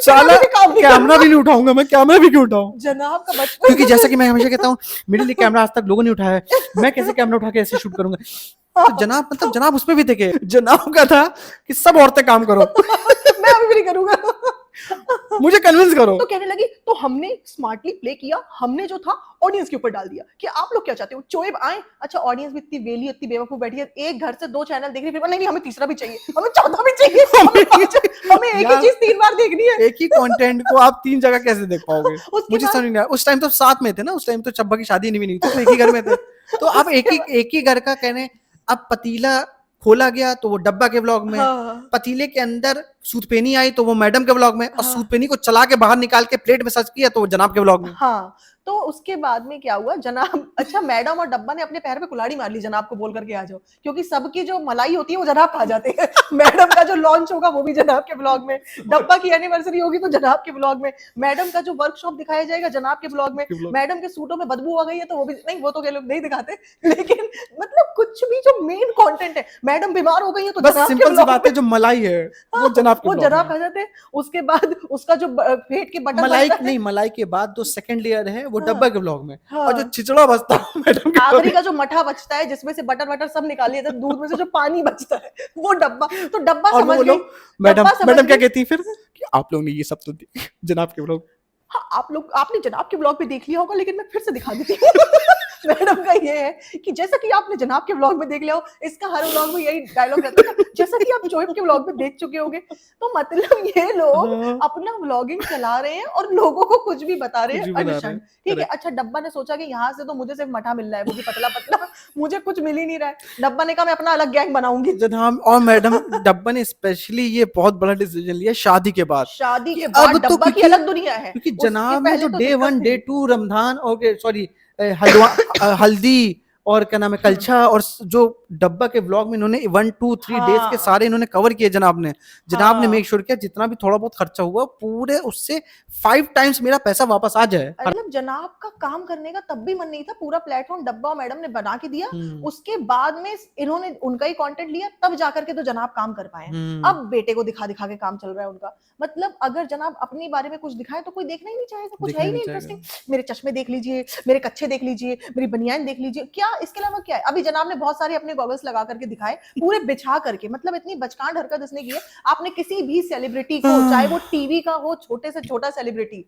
साला कैमरा भी नहीं उठाऊंगा, मैं कैमरा भी क्यों उठाऊं जनाब का बचपन। क्योंकि जैसा कि मैं हमेशा कहता हूँ मेरे लिए कैमरा आज तक लोगों ने उठाया है, मैं कैसे कैमरा उठा के ऐसे शूट करूंगा। तो जनाब मतलब जनाब उसमें भी देखे, जनाब का था कि सब औरतें काम करो। मैं अभी भी नहीं करूंगा, मुझे कन्विंस करो। तो कहने लगी तो हमने स्मार्टली प्ले किया, हमने जो था ऑडियंस के ऊपर डाल दिया कि आप लोग क्या चाहते हो, चोएब आए। अच्छा ऑडियंस भी इतनी वेली, इतनी बेवकूफ बैठी है, एक घर से 2 चैनल देख रही, फिर नहीं हमें तीसरा भी चाहिए, हमें चौथा भी चाहिए, हमें एक ही चीज 3 बार देखनी है। एक ही कंटेंट को आप 3 जगह कैसे देख पाओगे, मुझे समझ नहीं आया। उस टाइम तो साथ में थे ना, उस टाइम तो चब्बा की शादी नहीं हुई थी, तो एक ही घर में थे। तो अब एक ही घर का कहने, अब पतीला खोला गया तो वो डब्बा के व्लॉग में, पतीले के अंदर सूतपेनी आई तो वो मैडम के व्लॉग में, और सूतपेनी को चला के बाहर निकाल के प्लेट में सर्व किया तो वो जनाब के व्लॉग में। हाँ, तो उसके बाद में क्या हुआ, जनाब, अच्छा मैडम और डब्बा ने अपने पैर पे कुल्हाड़ी मार ली जनाब को बोल करके आ जाओ, क्योंकि सबकी जो मलाई होती है वो जनाब खा जाते हैं। मैडम का जो लॉन्च होगा वो भी जनाब के ब्लॉग में, डब्बा की एनिवर्सरी होगी तो जनाब के ब्लॉग में, मैडम का जो वर्कशॉप दिखाया जाएगा जनाब के ब्लॉग में, मैडम के सूटों में बदबू आ गई है तो वो भी नहीं, वो तो के लोग नहीं दिखाते, लेकिन मतलब कुछ भी जो मेन कंटेंट है, मैडम बीमार हो गई है तो बस सिंपल सी बात है, जो मलाई है वो जनाब के वो ब्लॉग जनाब में। हजरत है, उसके बाद उसका जो पेट के बटन मलाई बनता है, नहीं, मलाई के बाद जो सेकंड लेयर है वो हाँ, डब्बा के ब्लॉग में, और जो हाँ, छिचड़ा बचता है मैडम के आखिरी ब्लॉग का जो मठा बचता है जिसमें से बटर वटर सब निकाल लिया जाता है, दूध में से जो पानी बचता है वो डब्बा। तो डब्बा और वो समझ बोलो गई, मैडम, डब्बा समझ मैडम क्या गई। कहती है फिर कि आप लोग ने ये सब तो जनाब के ब्लॉग। हाँ, आप लोग आपने जनाब के ब्लॉग में देख लिया होगा, लेकिन मैं फिर से दिखा देती हूँ। मैडम का ये है कि जैसा कि आपने जनाब के ब्लॉग में देख लिया हो, इसका हर ब्लॉग में यही डायलॉग रहता है ना, जैसा कि आप जोएब के ब्लॉग में देख चुके होंगे। तो मतलब ये लोग हाँ, अपना व्लॉगिंग चला रहे हैं और लोगों को कुछ भी बता रहे कुछ हैं भी बता रहे अनशन। हैं, ठीक है, करेक्ट। अच्छा डब्बा ने सोचा कि यहाँ से तो मुझे सिर्फ मठा मिल रहा है, वो भी पतला-पतला, मुझे कुछ मिल ही नहीं रहा है। डब्बा ने कहा मैं अपना अलग गैंग बनाऊँगी। जनाब और मैडम, डब्बा ने स्पेशली ये बहुत बड़ा डिसीजन लिया शादी के बाद शादी कि के अब बाद तो, डब्बा की क्योंकि अलग दुनिया है, क्योंकि उसके जनाब ने पहले जो तो डे दिक्कत 1 डे थी। 2 रमजान, ओके सॉरी, हलवा, हल्दी और क्या नाम है हुँ, कलछा, और जो डब्बा के व्लॉग में इन्होंने 1 2 3 डेज के हाँ, सारे इन्होंने कवर किए जनाब ने हाँ। मेक श्योर किया जितना भी थोड़ा बहुत खर्चा हुआ पूरे उससे 5 टाइम्स मेरा पैसा वापस आ जाए। अरे मतलब जनाब का काम करने का तब भी मन नहीं था, पूरा प्लेटफॉर्म डब्बा और मैडम ने बना के दिया। हम्म, उसके बाद में इन्होंने उनका ही कंटेंट लिया, तब जाकर के तो जनाब काम कर पाए हैं। हम्म, अब बेटे को दिखा-दिखा के काम चल रहा है उनका। मतलब अगर जनाब अपने बारे में कुछ दिखाएँ तो कोई देखना ही नहीं चाहेगा, कुछ है देखना ही नहीं नहीं चाहेगा। इंटरेस्टिंग। मेरे चश्मे देख लीजिए, मेरे कच्छे देख लीजिए, मेरी बनियान देख लीजिए, क्या इसके अलावा क्या है? अभी जनाब ने बहुत सारे अपने गॉगल्स लगा करके दिखाए, पूरे बिछा करके, मतलब इतनी बचकान हरकत इसने की है। आपने किसी भी सेलिब्रिटी को, चाहे वो टीवी का हो, छोटे से छोटा सेलिब्रिटी,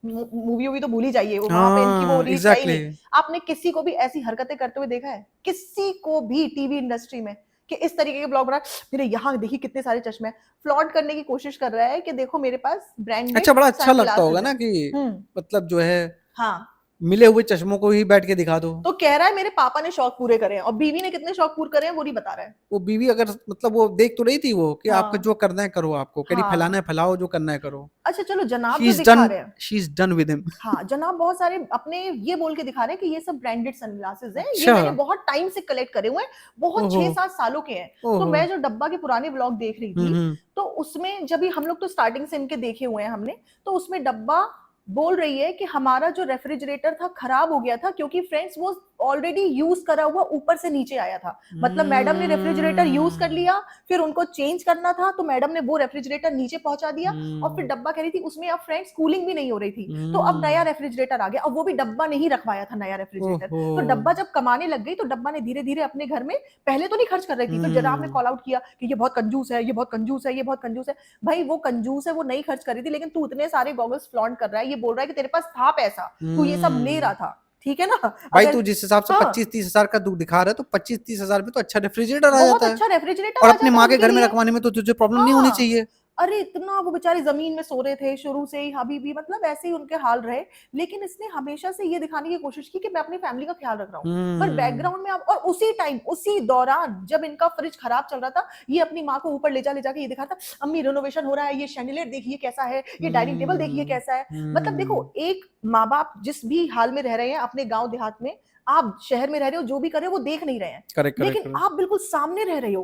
मूवी-वूवी तो भूल ही जाइए, वो वहाँ पे इनकी वो हाँ, रीच है ही एग्जैक्टली। नहीं। आपने किसी को भी ऐसी हरकतें करते हुए देखा है? किसी को भी टीवी इंडस्ट्री में कि इस तरीके के ब्लॉग बना, मेरे यहाँ देखिए कितने सारे चश्मे हैं। फ्लॉन्ट करने की कोशिश कर रहा है कि देखो मेरे पास ब्रांडेड अच्छा, बड़ा अच्छा लगता होगा सनग्लासेस ना हैं। कि हुँ, मतलब जो है हाँ। मिले हुए चश्मों को ही बैठ के दिखा दो। तो कह रहा है मेरे पापा ने शौक पूरे करे हैं, और बीवी ने कितने शौक पूरे करे हैं वो नहीं बता रहा है। वो बीवी अगर मतलब वो देख तो रही थी वो कि आपको हाँ, जो करना है करो, आपको कह रही फैलाना हाँ। है फैलाओ, जो करना है करो। अच्छा चलो जनाब शी जो इज दिखा डन, रहे हैं, she is done with him. हाँ, जनाब बहुत सारे अपने ये बोल के दिखा रहे हैं कि ये सब ब्रांडेड सनग्लासेस हैं, ये अच्छा। मैंने बहुत टाइम से कलेक्ट करे हुए हैं, बहुत ओहो, 6-7 सालों के हैं। तो ओहो। मैं जो डब्बा के पुराने व्लॉग देख रही थी, हम्म, तो उसमें जब भी हम लोग तो स्टार्टिंग से इनके देखे हुए हैं हमने, तो उसमें डब्बा बोल रही है कि हमारा जो रेफ्रिजरेटर था खराब हो गया था, क्योंकि फ्रेंड्स वो ऑलरेडी यूज करा हुआ ऊपर से नीचे आया था। मतलब मैडम ने रेफ्रिजरेटर यूज कर लिया, फिर उनको चेंज करना था, तो मैडम ने वो रेफ्रिजरेटर नीचे पहुंचा दिया, और फिर डब्बा कह रही थी उसमें अब फ्रेंड्स कूलिंग भी नहीं हो रही थी। तो अब नया रेफ्रिजरेटर आ गया, और वो भी डब्बा ने ही रखवाया था नया रेफ्रिजरेटर। ओहो। तो डब्बा जब कमाने लग गई, तो डब्बा ने धीरे धीरे अपने घर में, पहले तो नहीं खर्च कर रही थी, फिर जनाब ने कॉल आउट किया कि ये बहुत कंजूस है, ये बहुत कंजूस है, ये बहुत कंजूस है। भाई वो कंजूस है, वो नहीं खर्च कर रही थी, लेकिन तू इतने सारे गॉगल्स फ्लॉन्ट कर रहा है, ये बोल रहा है कि तेरे पास था पैसा, तू ये सब ले रहा था, ठीक है ना? भाई अगर तू जिस हिसाब से हाँ, 25-30 हजार का तू दिखा रहा है, तो 25-30 हजार में तो अच्छा रेफ्रिजरेटर आ बहुत जाता है, अच्छा रेफ्रिजरेटर और आ अपनी जाता माँ के उनके घर में लिए। रखवाने में तो तुझे प्रॉब्लम नहीं होनी हाँ, चाहिए। अरे इतना वो बेचारे ज़मीन में सो रहे थे शुरू से ही, अभी भी मतलब ऐसे ही उनके हाल रहे। लेकिन इसने हमेशा से ये दिखाने की कोशिश की कि मैं अपनी फैमिली का ख्याल रख रहा हूँ। पर हम्म, बैकग्राउंड में आप, और उसी टाइम, उसी दौरान जब इनका फ्रिज खराब चल रहा था, ये अपनी माँ को ऊपर ले जा के ये दिखाता, अम्मी रिनोवेशन हो रहा है, ये शैंडिलियर देखिए कैसा है, ये डाइनिंग टेबल देखिए हम्म, कैसा है। मतलब देखो, हम्म, एक माँ-बाप जिस भी हाल में रह रहे हैं अपने गाँव देहात में, आप शहर में रह रहे हो, जो भी कर रहे हो वो देख नहीं रहे हैं। करेक्ट, करेक्ट, लेकिन करेक्ट। आप बिल्कुल सामने रह रहे हो,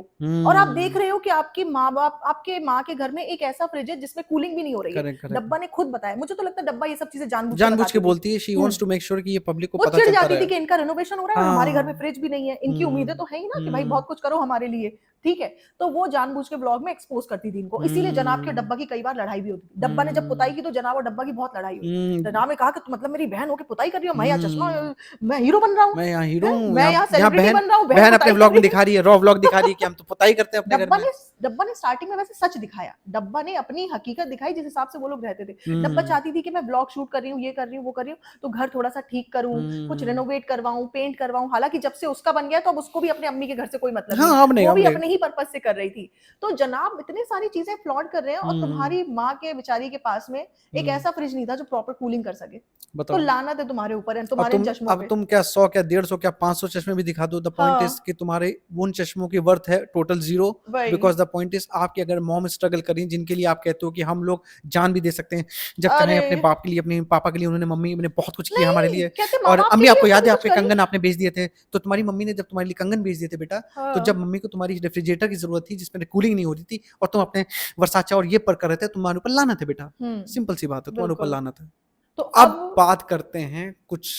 और आप देख हम्म, रहे हो कि आपके माँ-बाप, आपके माँ के घर में एक ऐसा फ्रिज है जिसमें कूलिंग भी नहीं हो रही है। Correct, correct. डब्बा ने खुद बताया, मुझे तो लगता है डब्बा ये सब चीज़ें जानबूझ के जानबूझ के बताती थी। बोलती है, शी हुँ। वांट्स टू मेक श्योर कि ये पब्लिक को वो पता चिढ़ चलता जाती थी रहे। कि इनका रिनोवेशन हो रहा है और हमारे घर में हाँ। फ्रिज भी नहीं है। इनकी उम्मीदें हुँ, तो है ही ना कि भाई हुँ, बहुत कुछ करो हमारे लिए, ठीक है? तो वो जानबूझ के ब्लॉग में एक्सपोज़ करती थी इनको। इसीलिए जनाब के और हुँ, डब्बा की कई बार लड़ाई भी होती थी। डब्बा ने जब पुताई हुँ, की तो जनाब और डब्बा की बहुत लड़ाई हुई। हुँ, जनाब ने कहा कि तुम मतलब मेरी बहन हो के पुताई कर रही हो, मैं यहाँ चश्मा, हुँ। मैं हीरो बन रहा हूँ, मैं यहाँ हीरो हैं? हूँ, मैं यहाँ यहाँ यहाँ सेलिब्रिटी बहन बन रहा हूँ, बहन बहन अपने पुताई कर व्लॉग में रही है। दिखा रही है, रॉ व्लॉग दिखा रही है कि हम तो पुताई करते हैं अपने घर में। डब्बा ने स्टार्टिंग में वैसे सच दिखाया। डब्बा ने अपनी हकीकत दिखाई जिस हिसाब से वो लोग रहते थे। डब्बा हुँ, चाहती थी कि मैं व्लॉग शूट कर रही हूँ, ये कर रही हूँ, वो कर रही हूँ, तो घर थोड़ा-सा ठीक करूँ, कुछ हुँ। Renovate करवाऊँ, paint करवाऊँ। हालाँकि जब से उसका बन गया तो अब उसको भी अपने अम्मी के घर से कोई मतलब नहीं है। हाँ, अब नहीं, वो अब भी नहीं। अपने ही पर्पज़ से कर रही थी। तो जनाब इतनी सारी चीज़ें फ्लॉन्ट कर रहे हैं, और हुँ, हुँ, तुम्हारी माँ के बेचारी के पास में एक हुँ। ऐसा फ्रिज नहीं था जो प्रॉपर कूलिंग कर सके। तो बताओ। लानत है तुम्हारे ऊपर है, तुम्हारे इन चश्मों अब पे। तुम क्या 100 क्या 150 क्या 500 चश्मे भी दिखा दो, द पॉइंट इज़ हाँ, कि तुम्हारे उन चश्मों की वर्थ है टोटल 0, वही। बिकॉज़ द पॉइंट इज़ आपकी अगर मॉम स्ट्रगल कर रही हैं, जिनके लिए आप कहते हो कि हम लोग जान भी दे सकते हैं, जब चाहें अरे! अपने बाप के लिए, अपने पापा के लिए, उन्होंने मम्मी ने बहुत कुछ किया हमारे नहीं, लिए। कहते और माँ-बाप के अम्मी, लिए आपको याद सभी है कुछ आपके करी। कंगन आपने बेच दिए थे, तो तुम्हारी मम्मी ने जब तुम्हारे लिए कंगन बेच दिए थे बेटा, तो जब हाँ। मम्मी को तुम्हारी रेफ्रिजरेटर की ज़रूरत थी जिसमें कूलिंग नहीं हो रही थी, और तुम अपने वर्साचे और ये पर कर रहे थे, तुम्हारे ऊपर लानत है बेटा। हुँ, सिंपल सी बात है, तुम्हारे ऊपर बिल्कुल। लानत है। तो तो अब अब बात करते हैं कुछ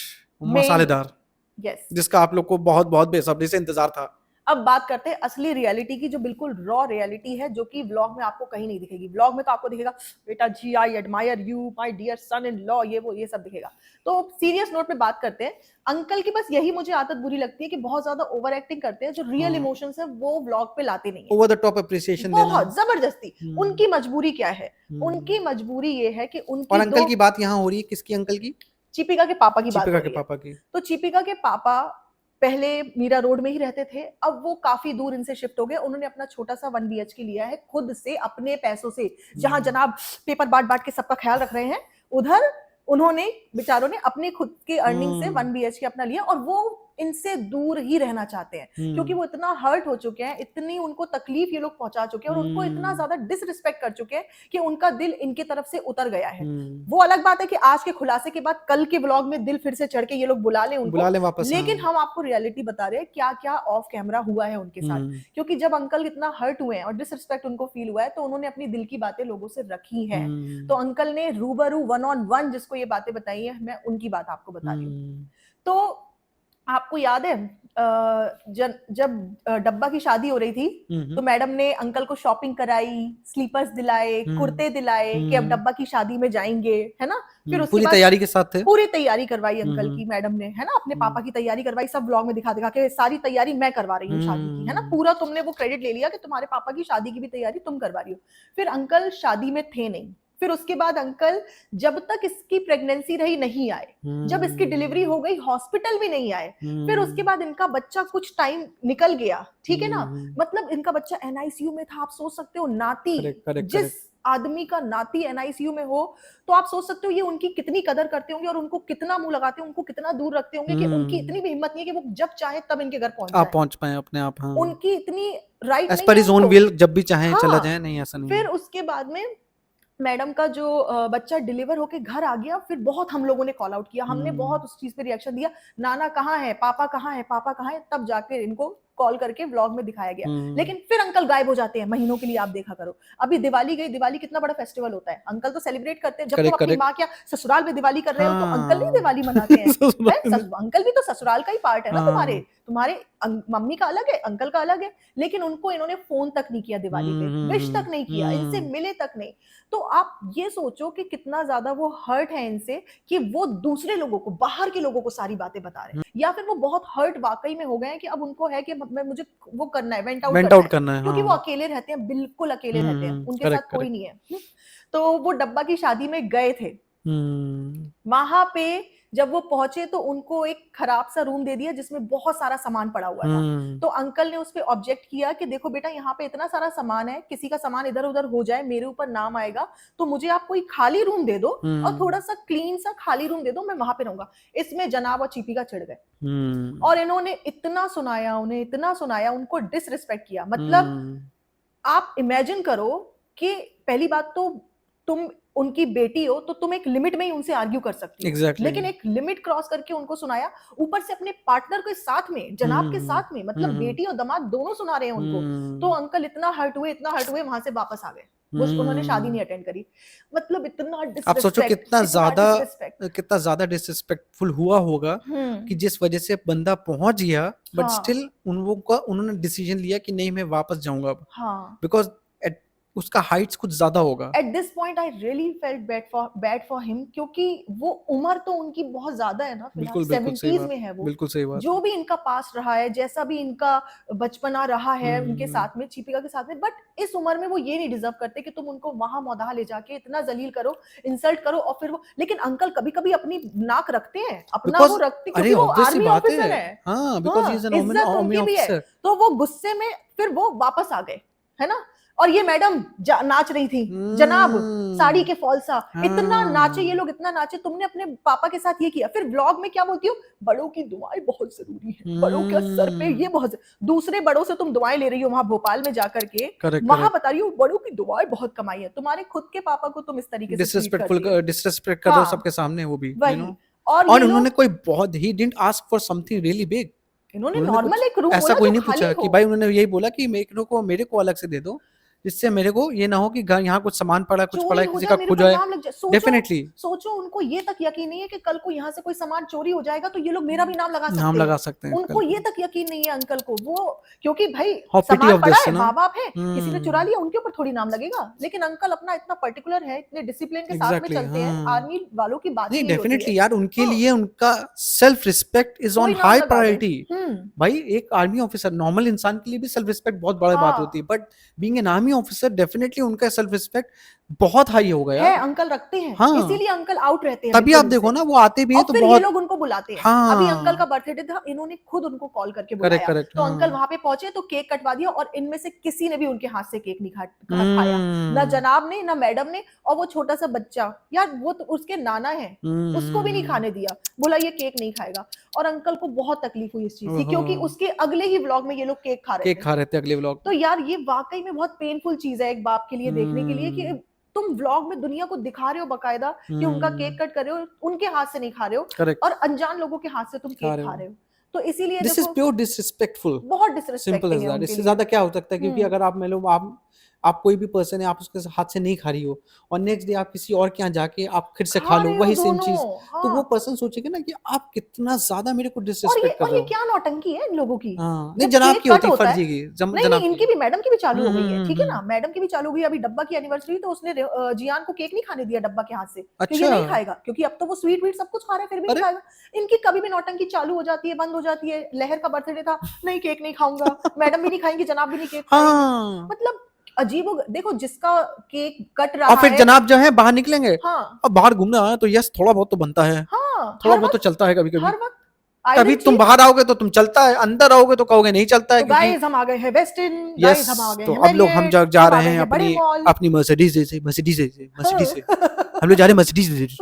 मेन, मसालेदार, यस, जिसका आप लोग को बहुत-बहुत बेसब्री से इंतज़ार था। अब बात करते हैं असली रियलिटी की, जो बिल्कुल रॉ रियलिटी है, जो कि व्लॉग में आपको कहीं नहीं दिखेगी। व्लॉग में तो आपको दिखेगा बेटा जी I admire you my dear son in law, ये वो ये सब दिखेगा। तो सीरियस नोट पे बात करते हैं। अंकल की बस यही मुझे आदत बुरी लगती है कि बहुत ज्यादा ओवर एक्टिंग करते हैं, जो रियल इमोशंस है वो व्लॉग पे लाते नहीं है, ओवर द टॉप अप्रिसिएशन देना बहुत जबरदस्ती। उनकी मजबूरी क्या है? उनकी मजबूरी ये है कि उनकी, और अंकल की बात यहाँ हो रही है, किसकी अंकल की? चीपिका के पापा की बात हो चीपिका रही के है। पापा की। तो चीपिका के पापा पहले मीरा रोड में ही रहते थे, अब वो काफी दूर इनसे शिफ्ट हो गए। उन्होंने अपना छोटा सा 1 BHK लिया है खुद से, अपने पैसों से। जहां जनाब पेपर बांट बांट के सबका ख्याल रख रहे हैं, उधर उन्होंने बेचारों ने अपने खुद के अर्निंग से 1 BHK अपना लिया, और वो इनसे दूर ही रहना चाहते हैं, क्योंकि वो इतना हर्ट हो चुके हैं, इतनी उनको तकलीफ ये लोग पहुंचा चुके हैं, और उनको इतना ज्यादा डिसरिस्पेक्ट कर चुके हैं कि उनका दिल इनकी तरफ से उतर गया है। वो अलग बात है कि आज के खुलासे के बाद कल के व्लॉग में दिल फिर से चढ़ के ये लोग बुला ले वापस, लेकिन हम आपको रियलिटी बता रहे हैं क्या क्या ऑफ कैमरा हुआ है उनके साथ। क्योंकि जब अंकल इतना हर्ट हुए हैं और डिसरिस्पेक्ट उनको फील हुआ है, तो उन्होंने अपनी दिल की बातें लोगों से रखी है। तो अंकल ने रूबरू 1-on-1 जिसको ये बातें बताई है, मैं उनकी बात आपको बता रही हूँ। तो आपको याद है जब डब्बा की शादी हो रही थी, तो मैडम ने अंकल को शॉपिंग कराई, स्लीपर्स दिलाए, कुर्ते दिलाए कि अब डब्बा की शादी में जाएंगे, है ना। फिर उसके पूरी बाद तैयारी के साथ थे, पूरी तैयारी करवाई अंकल की मैडम ने, है ना। अपने पापा की तैयारी करवाई, सब व्लॉग में दिखा दिखा के सारी तैयारी मैं करवा रही हूँ शादी की, है ना। पूरा तुमने वो क्रेडिट ले लिया कि तुम्हारे पापा की शादी की भी तैयारी तुम करवा रही हो। फिर अंकल शादी में थे नहीं। फिर उसके बाद अंकल जब तक इसकी प्रेगनेंसी रही नहीं आए, जब इसकी डिलीवरी हो गई हॉस्पिटल भी नहीं आए। फिर उसके बाद इनका बच्चा कुछ टाइम निकल गया, ठीक है ना, मतलब इनका बच्चा NICU में था। आप सोच सकते हो नाती, जिस आदमी का नाती NICU में हो, तो आप सोच सकते हो ये उनकी कितनी कदर करते होंगे और उनको कितना मुंह लगाते होंगे, उनको कितना दूर रखते होंगे कि उनकी इतनी भी हिम्मत नहीं है कि वो जब चाहे तब इनके घर पहुंच पाए अपने आप। हाँ, उनकी इतनी राइट नहीं है उनको, जब भी चाहे चला जाए, नहीं ऐसा नहीं। फिर उसके बाद में मैडम का जो बच्चा डिलीवर होके घर आ गया, फिर बहुत हम लोगों ने कॉल आउट किया, हमने बहुत उस चीज पे रिएक्शन दिया, नाना कहाँ है, पापा कहाँ है, पापा कहाँ है। तब जाके इनको कॉल करके व्लॉग में दिखाया गया। लेकिन फिर अंकल गायब हो जाते हैं महीनों के लिए, आप देखा करो। अभी दिवाली गई, दिवाली कितना बड़ा फेस्टिवल होता है, अंकल तो सेलिब्रेट करते हैं। जब तुम अपनी माँ क्या ससुराल में दिवाली कर रहे हो, तो अंकल नहीं दिवाली मनाते हैं। अंकल भी तो ससुराल का ही पार्ट है ना, तुम्हारे मम्मी का अलग है, अंकल का अलग है। लेकिन उनको इन्होंने फोन तक नहीं किया दिवाली पे, विश तक नहीं किया, इनसे मिले तक नहीं। तो आप ये सोचो कि कितना ज्यादा वो हर्ट है इनसे, कि वो दूसरे लोगों को, बाहर के लोगों को सारी बातें बता रहे हैं, या फिर वो बहुत हर्ट वाकई में हो गए हैं कि अब उनको है कि मुझे वो करना है, वेंट आउट करना है, क्योंकि वो अकेले रहते हैं, बिल्कुल अकेले रहते हैं, उनके साथ कोई नहीं है। तो वो डब्बा की शादी में गए थे, वहां पे जब वो पहुंचे तो उनको एक खराब सा रूम दे दिया जिसमें बहुत सारा सामान पड़ा हुआ था। तो अंकल ने उस पे ऑब्जेक्ट किया कि देखो बेटा, यहाँ पे इतना सारा सामान है, किसी का सामान इधर उधर हो जाए, मेरे ऊपर नाम आएगा, तो मुझे आप कोई खाली रूम दे दो और थोड़ा सा क्लीन सा खाली रूम दे दो, मैं वहां पे रहूंगा। इसमें जनाब और चीपिका चिढ़ गए और इन्होंने इतना सुनाया, उन्हें इतना सुनाया, उनको डिसरिस्पेक्ट किया। मतलब आप इमेजिन करो कि पहली बात तो तुम उनकी बेटी हो, तो तुम एक लिमिट में ही उनसे आर्ग्यू कर सकती हो, लेकिन एक लिमिट क्रॉस करके उनको सुनाया, ऊपर से अपने पार्टनर के साथ में, जनाब के साथ में, मतलब बेटी और दामाद दोनों सुना रहे हैं उनको। तो अंकल इतना हर्ट हुए, वहां से वापस आ गए, उन्होंने शादी नहीं अटेंड करी। मतलब इतना डिसरिस्पेक्ट, आप सोचो कितना ज्यादा डिसरिस्पेक्टफुल हुआ होगा कि जिस वजह से बंदा पहुंच गया, बट स्टिल उन्होंने डिसीजन लिया कि नहीं, मैं वापस जाऊंगा अब, बिकॉज उसका हाइट्स कुछ ज्यादा होगा। At this point I really felt bad for him, क्योंकि वो उम्र तो उनकी बहुत ज्यादा है ना, बिल्कुल 70s में है वो। बिल्कुल सही बात। जो भी इनका पास्ट रहा है, जैसा भी इनका बचपना रहा है उनके साथ में, चीपिका के साथ में, बट इस उम्र में वो ये नहीं डिजर्व करते कि तुम उनको वहां मौदाह ले जाके इतना जलील करो, इंसल्ट करो, और फिर वो। लेकिन अंकल कभी कभी अपनी नाक रखते हैं, अपना वो रखते, क्योंकि वो आर्मी ऑफिसर है, इज्जत उनकी भी है। तो वो गुस्से में फिर वो वापस आ गए, है ना। और ये मैडम नाच रही थी, जनाब साड़ी के फॉल्सा, इतना नाचे ये लोग, इतना नाचे। तुमने अपने पापा के साथ ये किया। फिर व्लॉग में क्या बोलती हो, बड़ों की दुआएं बहुत जरूरी है, बड़ों के सर पे ये बहुत, दूसरे बड़ों से तुम दुआएं ले रही हो वहां भोपाल में जाकर के, वहां बता रही हो बड़ों की दुआएं बहुत कमाई है। तुम्हारे खुद के पापा को तुम इस तरीके से डिसरिस्पेक्ट कर रहे हो सबके सामने, वो भी और उन्होंने कोई बहुत he didn't ask for something really big. इन्होंने नॉर्मल एक रूम ऐसा कोई नहीं पूछा कि भाई, उन्होंने यही बोला कि मेरे को अलग से दे दो, जिससे मेरे को ये ना हो कि यहाँ कुछ सामान पड़ा, कुछ पड़ा है, किसी का खो जाए। डेफिनेटली सोचो उनको ये तक यकीन नहीं है कि कल को यहाँ से कोई सामान चोरी हो जाएगा तो ये लोग मेरा भी नाम लगा सकते हैं। उनको ये तक यकीन नहीं है अंकल को, वो क्योंकि भाई सामान पड़ा है, माँ बाप है, किसी ने चुरा लिया, उनके ऊपर थोड़ी नाम लगेगा। लेकिन अंकल अपना इतना पर्टिकुलर है, इतने डिसिप्लिन के साथ में चलते हैं। आर्मी वालों की बात नहीं, डेफिनेटली यार, उनके लिए उनका self respect is on high priority. भाई एक आर्मी ऑफिसर, नॉर्मल इंसान के लिए भी सेल्फ रिस्पेक्ट बहुत बड़ी बात होती है, but being an army officer definitely उनका सेल्फ रिस्पेक्ट बहुत हाई हो गया है। अंकल रखते हैं, इसीलिए अंकल आउट रहते हैं। तभी आप देखो ना, वो आते भी हैं तो बहुत, ये लोग उनको बुलाते हैं। अभी अंकल का बर्थडे था, इन्होंने खुद उनको कॉल करके बुलाया, तो अंकल वहां पे पहुंचे तो केक कटवा दिया, और इनमें से किसी ने भी उनके हाथ से केक नहीं खाया, ना जनाब ने, ना मैडम ने। और वो छोटा सा बच्चा, यार वो तो उसके नाना है, उसको भी नहीं खाने दिया, बोला ये केक नहीं खाएगा। और अंकल को बहुत तकलीफ हुई इस चीज की, क्योंकि उसके अगले ही व्लॉग में ये लोग केक खा रहे थे अगले व्लॉग। तो यार ये वाकई में बहुत पेनफुल चीज है एक बाप के लिए देखने के लिए, कि तुम व्लॉग में दुनिया को दिखा रहे हो बकायदा कि उनका केक कट कर रहे हो, उनके हाथ से नहीं खा रहे हो, और अनजान लोगों के हाथ से तुम केक खा रहे हो। तो इसीलिए दिस इज प्योर डिसरिस्पेक्टफुल, बहुत डिसरिस्पेक्टिंग है उनके लिए। इससे ज्यादा क्या हो सकता है? क्योंकि अगर आप आप कोई भी पर्सन है, आप उसके हाथ से नहीं खा रही हो, और नेक्स्ट डे आप किसी और के यहाँ जाके आप फिर से खा लो वही सेम चीज, तो वो पर्सन सोचेगा ना कि आप कितना ज्यादा मेरे को डिसरिस्पेक्ट कर रहे हो। और ये क्या नौटंकी है इन लोगों की। नहीं, जनाब की होती फर्जी की, नहीं, इनकी भी, मैडम की भी चालू हो गई है, ठीक है ना, मैडम की भी चालू हो गई। अभी डब्बा की एनिवर्सरी, तो उसने जियान को केक नहीं खाने दिया डब्बा के हाथ से, ये नहीं खाएगा, क्योंकि अब तो वो स्वीट सब कुछ खा रहा है, फिर भी नहीं खाएगा। इनकी कभी भी नौटंकी चालू हो जाती है, बंद हो जाती है। लहर का बर्थडे था, नहीं केक नहीं खाऊंगा, मैडम भी नहीं खाएंगी, जनाब भी नहीं केक खाएंगे। मतलब अजीब। देखो जिसका केक कट रहा है, और फिर जनाब जो है बाहर निकलेंगे, अब बाहर घूमने आए तो यस थोड़ा बहुत तो बनता है, थोड़ा बहुत तो चलता है कभी कभी। तभी तुम बाहर आओगे तो तुम चलता है, अंदर आओगे तो कहोगे नहीं चलता है। गाइस हम आ गए हैं वेस्ट इन, गाइस हम आ गए हैं, तो अब लोग हम जा रहे हैं अपनी मर्सिडीज से हम लोग जा रहे हैं मर्सिडीज।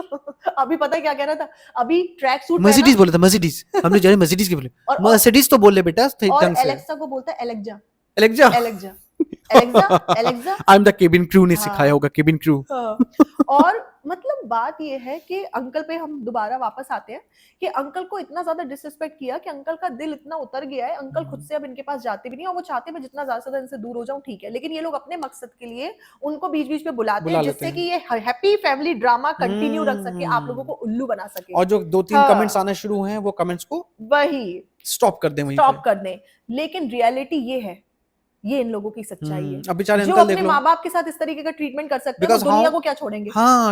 अभी पता है क्या कह रहा था, अभी ट्रैक सूट मर्सिडीज बोला था, मर्सिडीज हम लोग जा रहे हैं मर्सिडीज के बोले, मर्सिडीज तो बोल ले बेटा ढंग से। एलेक्सा को बोलता है Alexa, Alexa Alexa Alexa I am the cabin crew ने सिखाया होगा, केबिन क्रू। और मतलब बात ये है कि अंकल पे हम दोबारा वापस आते हैं, कि अंकल को इतना ज्यादा डिसरिस्पेक्ट किया कि अंकल का दिल इतना उतर गया है, अंकल खुद से अब इनके पास जाते भी नहीं, और वो चाहते मैं जितना ज्यादा से ज्यादा इनसे दूर हो जाऊं, ठीक है, लेकिन ये लोग अपने मकसद के लिए उनको बीच बीच में बुलाते हैं, जिससे कि ये हैप्पी फैमिली ड्रामा कंटिन्यू रख सके, आप लोगों को उल्लू बना सके। और जो 2-3 कमेंट्स आना शुरू हैं, वो कमेंट्स को वही स्टॉप कर दें, स्टॉप कर दें। लेकिन रियलिटी ये है, ये इन लोगों की सच्चाई है। अब बेचारे जो अपने माँ बाप के साथ इस तरीके का ट्रीटमेंट कर सकते हैं, वो दुनिया को क्या छोड़ेंगे।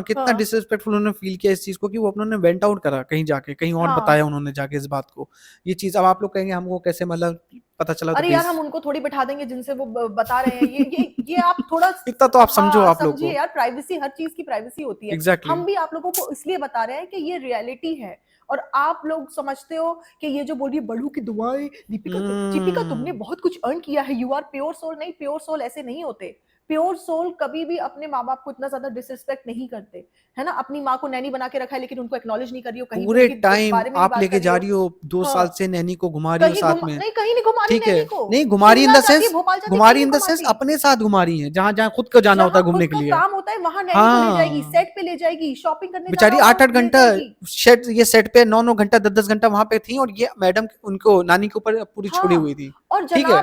कितना डिसरिस्पेक्टफुल उन्होंने फील किया इस चीज को, कि वो अपने वेंट आउट करा कहीं जाके, कहीं और बताया उन्होंने जाके इस बात को। ये चीज अब आप लोग कहेंगे हमको कैसे मतलब पता चला? अरे यार हम उनको थोड़ी बैठा देंगे जिनसे वो बता रहे हैं, ये आप थोड़ा इतना तो आप समझो, आप लोग समझिए यार, प्राइवेसी, हर चीज की प्राइवेसी होती है। हम भी आप लोगों को इसलिए बता रहे हैं कि ये रियलिटी है, और आप लोग समझते हो कि ये जो बोल रही है बड़ू की दुआएं, दीपिका तुमने बहुत कुछ अर्न किया है, यू आर प्योर सोल। नहीं, प्योर सोल ऐसे नहीं होते। प्योर सोल कभी भी अपने माँ बाप को इतना ज्यादा डिसरिस्पेक्ट नहीं करते, है ना। अपनी माँ को नैनी बना के रखा है, लेकिन उनको एक्नॉलेज नहीं कर रही हो, कहीं पूरे टाइम आप लेके जा रही हो, 2 साल से नैनी को घुमा रही हो साथ में। नहीं, कहीं नहीं घुमा रही, ठीक है, नहीं घुमा रही इन द सेंस, घुमा रही इन द सेंस अपने साथ घुमा रही है, जहाँ जहाँ खुद को जाना होता है घूमने के लिए, काम होता है, वहाँ नैनी को ले जाएगी, सेट पे ले जाएगी, शॉपिंग करने बेचारी 8-8 घंटा सेट पे, 9-9 घंटा 10-10 घंटा वहाँ पे थी, और ये मैडम उनको नानी के ऊपर पूरी छोड़ी हुई थी। और ठीक है,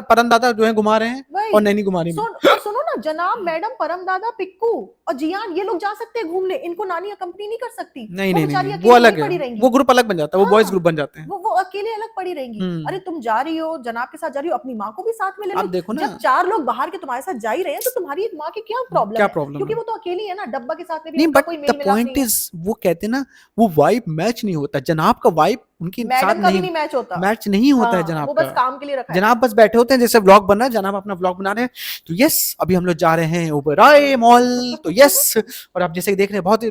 परमदादा जो है घुमा रहे हैं, और नैनी घुमा रही है। सुनो ना, जनाब, मैडम, परमदादा, पिक्कू और जियान, ये लोग जा सकते हैं घूमने, इनको नानी अकम्पनी नहीं कर सकती। नहीं, वो अलग है, वो ग्रुप अलग बन जाता है, वो बॉयज ग्रुप बन जाते हैं, वो अकेले अलग पड़ी रहेंगी। अरे तुम जा रही हो, जनाब के साथ जा रही हो, अपनी माँ को भी साथ में ले लो। देखो ना, जब 4 लोग बाहर के तुम्हारे साथ जा ही रहे हैं, तो तुम्हारी एक माँ की क्या प्रॉब्लम है? क्योंकि वो तो अकेली है ना, डब्बा के साथ में भी कोई मेल मिलाप नहीं है। वो कहते ना, वो वाइब मैच नहीं होता, जनाब का वाइब उनके साथ नहीं मैच होता, मैच नहीं होता है जनाब वो बस काम के लिए रखा है। जनाब बस बैठे होते हैं, जैसे व्लॉग बन रहा है, जनाब अपना व्लॉग बना रहे हैं, तो यस अभी हम लोग जा रहे हैं ओबेरॉय मॉल, तो यस, और आप जैसे देख रहे हैं बहुत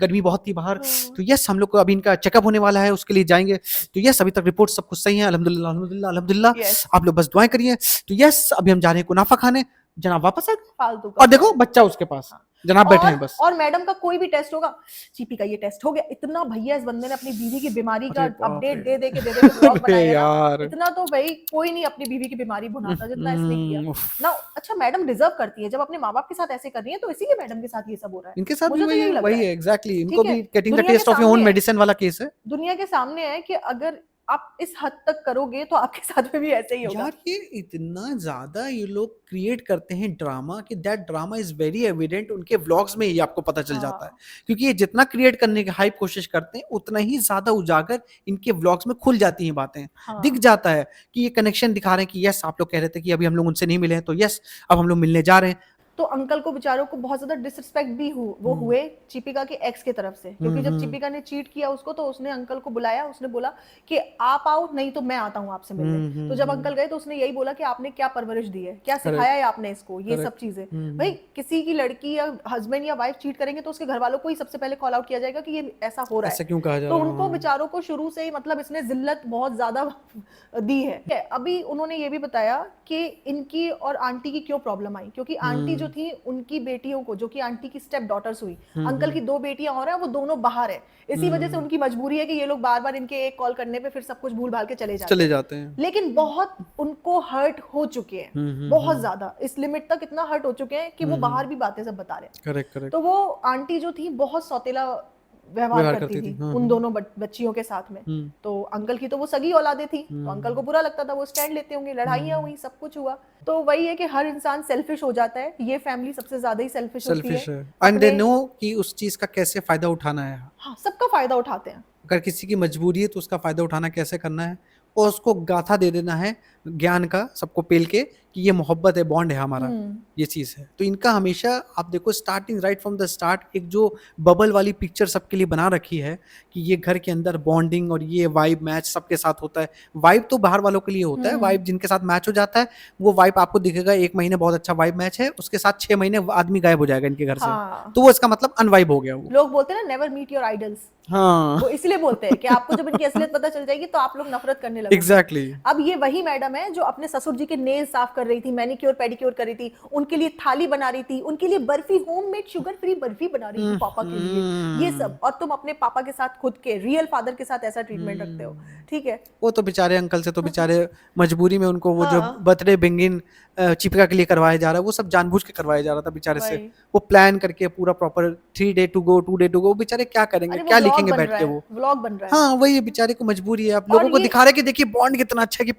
गर्मी बहुत थी बाहर, तो यस हम लोग को अभी इनका चेकअप होने वाला है, उसके लिए जाएंगे, तो यस अभी तक रिपोर्ट सब कुछ सही है, अल्हम्दुलिल्लाह अल्हम्दुलिल्लाह अल्हम्दुलिल्लाह, आप लोग बस दुआएं करिए, तो यस अभी हम जा रहे हैं कुनाफा खाने, जनाब वापस आ फालतू और देखो बच्चा उसके पास, जनाब बैठे हैं बस। और मैडम का कोई भी टेस्ट होगा, चीपी का ये टेस्ट हो गया, इतना भैया इस बंदे ने अपनी बीवी की बीमारी का अपडेट दे दे के ब्लॉग बनाया यार, इतना तो भाई कोई नहीं अपनी बीवी की बीमारी भुनाता जितना इसने किया ना। अच्छा मैडम डिजर्व करती है, जब अपने माँ बाप के साथ ऐसे कर रही है, तो इसीलिए मैडम के साथ ये सब हो रहा है, इनके साथ भी वही है एग्जैक्टली, इनको भी getting the taste of your own medicine वाला केस है। दुनिया के सामने है कि अगर आप इस हद तक करोगे तो आपके साथ में भी ऐसे ही होगा। यार ये इतना ज्यादा ये लोग क्रिएट करते हैं ड्रामा कि that drama is very evident उनके व्लॉग्स में ही आपको पता चल जाता है, क्योंकि ये जितना क्रिएट करने की हाइप कोशिश करते हैं उतना ही ज्यादा उजागर इनके व्लॉग्स में खुल जाती हैं बातें। दिख जाता है कि ये कनेक्शन दिखा रहे हैं कि यस आप लोग कह रहे थे कि अभी हम लोग उनसे नहीं मिले हैं, तो यस अब हम लोग मिलने जा रहे हैं। तो अंकल को बेचारों को बहुत ज्यादा डिसरिस्पेक्ट भी वो हुए चिपिका के एक्स के तरफ से, क्योंकि जब चिपिका ने चीट किया उसको तो उसने अंकल को बुलाया, उसने बोला कि आप आओ नहीं तो मैं आता हूँ आपसे मिलने। तो जब अंकल गए तो उसने यही बोला कि आपने क्या परवरिश दी है, क्या सिखाया है आपने इसको, ये सब चीजें। भाई किसी की लड़की या हस्बैंड या वाइफ चीट करेंगे तो उसके घर वालों को ही सबसे पहले कॉल आउट किया जाएगा कि ये ऐसा हो रहा है, क्यों कहा जा तो उनको बेचारों को शुरू से ही मतलब इसने जिल्लत बहुत ज्यादा दी है। अभी उन्होंने ये भी बताया कि इनकी और आंटी की क्यों प्रॉब्लम आई, क्योंकि आंटी जो थी उनकी बेटियों को, जो कि आंटी की स्टेप डॉटर्स हुई, अंकल की 2 बेटियां और हैं, वो दोनों बाहर है, इसी वजह से उनकी मजबूरी है कि ये लोग बार बार इनके एक कॉल करने पे फिर सब कुछ भूल भाल के चले जाते हैं। लेकिन बहुत उनको हर्ट हो चुके हैं, बहुत ज्यादा, इस लिमिट तक इतना हर्ट हो चुके हैं कि वो बाहर भी बातें सब बता रहे हैं। तो वो आंटी जो थी बहुत सौतेला व्यवहार करती थी उन दोनों बच्चियों के साथ में। तो अंकल की तो वो सगी औलादे थी, तो अंकल को बुरा लगता था, वो स्टैंड लेते होंगे, लड़ाइयाँ हुई, सब कुछ हुआ। तो वही है कि हर इंसान सेल्फिश हो जाता है, ये फैमिली सबसे ज्यादा ही सेल्फिश होती है। एंड दे नो कि उस चीज का कैसे फायदा उठाना है। हाँ, सबका फायदा उठाते हैं। अगर किसी की मजबूरी है तो उसका फायदा उठाना कैसे करना है, और उसको गाथा दे देना है ज्ञान का सबको पेल के कि ये मोहब्बत है, बॉन्ड है हमारा, ये चीज है। तो इनका हमेशा आप देखो starting right from the start एक जो बबल वाली पिक्चर सबके लिए बना रखी है कि ये घर के अंदर बॉन्डिंग और ये वाइब मैच सबके साथ होता है। वाइब तो बाहर वालों के लिए होता है, वाइब जिनके साथ मैच हो जाता है वो वाइब आपको दिखेगा 1 महीने बहुत अच्छा वाइब मैच है, उसके साथ 6 महीने आदमी गायब हो जाएगा इनके घर से, तो वो इसका मतलब अनवाइब हो गया। वो लोग बोलते हैं ना नेवर मीट योर आइडल्स, हाँ वो इसलिए बोलते हैं कि आपको जब इनकी असलियत पता चल जाएगी तो आप लोग नफरत करने लगोगे। एग्जैक्टली। अब ये वही मैडम है जो अपने ससुर जी के नेल साफ कर रही थी, मैनिक्योर पेडिक्योर कर रही थी, उनके लिए थाली बना रही थी, उनके लिए barfi homemade sugar free barfi बना रही थी पापा के लिए, ये सब। और तुम अपने पापा के साथ, खुद के रियल फादर के साथ ऐसा ट्रीटमेंट रखते हो, ठीक है। वो तो बेचारे अंकल से तो बेचारे मजबूरी में उनको वो जो बर्थडे बिंगिन चिपिका के लिए करवाया जा रहा है वो सब जानबूझ के करवाया जा रहा था बेचारे से, वो प्लान करके पूरा proper 3 day to go 2 day to go, बेचारे क्या करेंगे, क्या लिखेंगे बैठ के, वो व्लॉग बन रहा है। हाँ वही बेचारे को मजबूरी है, आप लोगों को दिखा रहे कि देखिए बॉन्ड कितना अच्छा है कि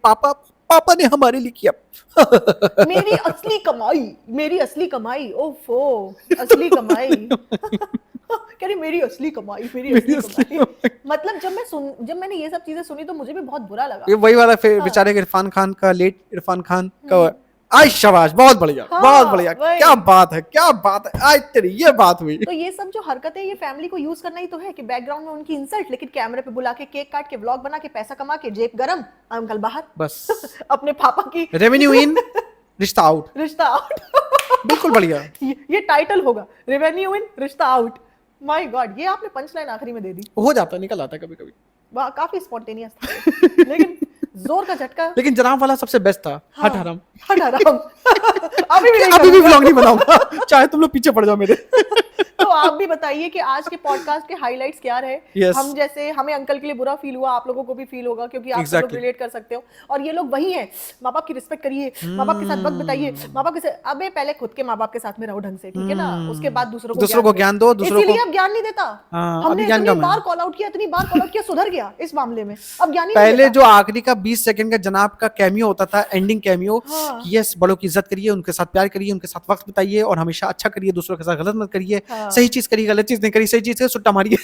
पापा ने हमारे लिए किया। मेरी असली कमाई, मेरी असली कमाई, ओफो असली कमाई कह रही मेरी असली कमाई, मेरी असली कमाई। मतलब जब मैंने ये सब चीजें सुनी तो मुझे भी बहुत बुरा लगा। ये वही वाला फिर बेचारे इरफान खान का, लेट इरफान खान का, आज शाबाश, बहुत बढ़िया, बहुत बढ़िया, क्या बात है, क्या बात है, आज तेरी ये बात हुई। तो ये सब जो हरकतें ये फैमिली को यूज करना ही तो है कि बैकग्राउंड में उनकी इंसल्ट, लेकिन कैमरे पे बुला के केक काट के व्लॉग बना के पैसा कमा के जेब गरम, अंकल बाहर, बस अपने पापा की रेवेन्यू इन रिश्ता आउट, रिश्ता आउट। बिल्कुल बढ़िया, ये टाइटल होगा, रेवेन्यू इन रिश्ता आउट। माय गॉड, ये आपने पंचलाइन आखिरी में दे दी। हो जाता, निकल आता कभी कभी, वाह काफी स्पॉन्टेनियस था लेकिन जोर का झटका। लेकिन जनाब वाला सबसे बेस्ट था। हाँ, हट हराम अभी भी व्लॉग नहीं बनाऊंगा चाहे तुम लोग पीछे पड़ जाओ मेरे। तो आप भी बताइए कि आज के पॉडकास्ट के हाइलाइट्स क्या रहे। yes. हम जैसे, हमें अंकल के लिए बुरा फील हुआ, आप लोगों को भी फील होगा क्योंकि आप सब लोग रिलेट कर सकते हो। और ये लोग वही हैं, माँ बाप की रिस्पेक्ट करिए, माँ बाप के साथ वक्त बिताइए, माँ बाप के साथ, अबे पहले खुद के माँ बाप के साथ में रहो ढंग से, ठीक है ना, उसके बाद दूसरों को ज्ञान दो। इसीलिए अब ज्ञान नहीं देता, हमने इतनी बार कॉल आउट किया, इतनी बार कॉल आउट किया, सुधर गया इस मामले में, अब ज्ञान नहीं। पहले जो आखिरी का 20 सेकंड का जनाब का कैमियो होता था, एंडिंग कैमियो, यस बड़ों की इज्जत करिए, उनके साथ प्यार करिए, उनके साथ वक्त बिताइए और हमेशा अच्छा करिए, दूसरों के साथ गलत मत करिए, सही चीज करिए, गलत चीज नहीं करी, सही चीज से सुट्टा मारिए।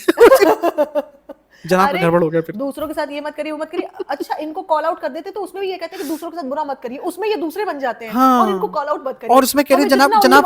जनाब गड़बड़ हो गया फिर। दूसरों के साथ ये मत करिए, वो मत करिए। अच्छा, इनको कॉल आउट कर देते तो उसमें भी ये कहते हैं कि दूसरों के साथ बुरा मत करिए, उसमें ये दूसरे बन जाते हैं। हाँ। और इनको कॉल आउट मत करिए, और उसमें कह रहे जनाब जनाब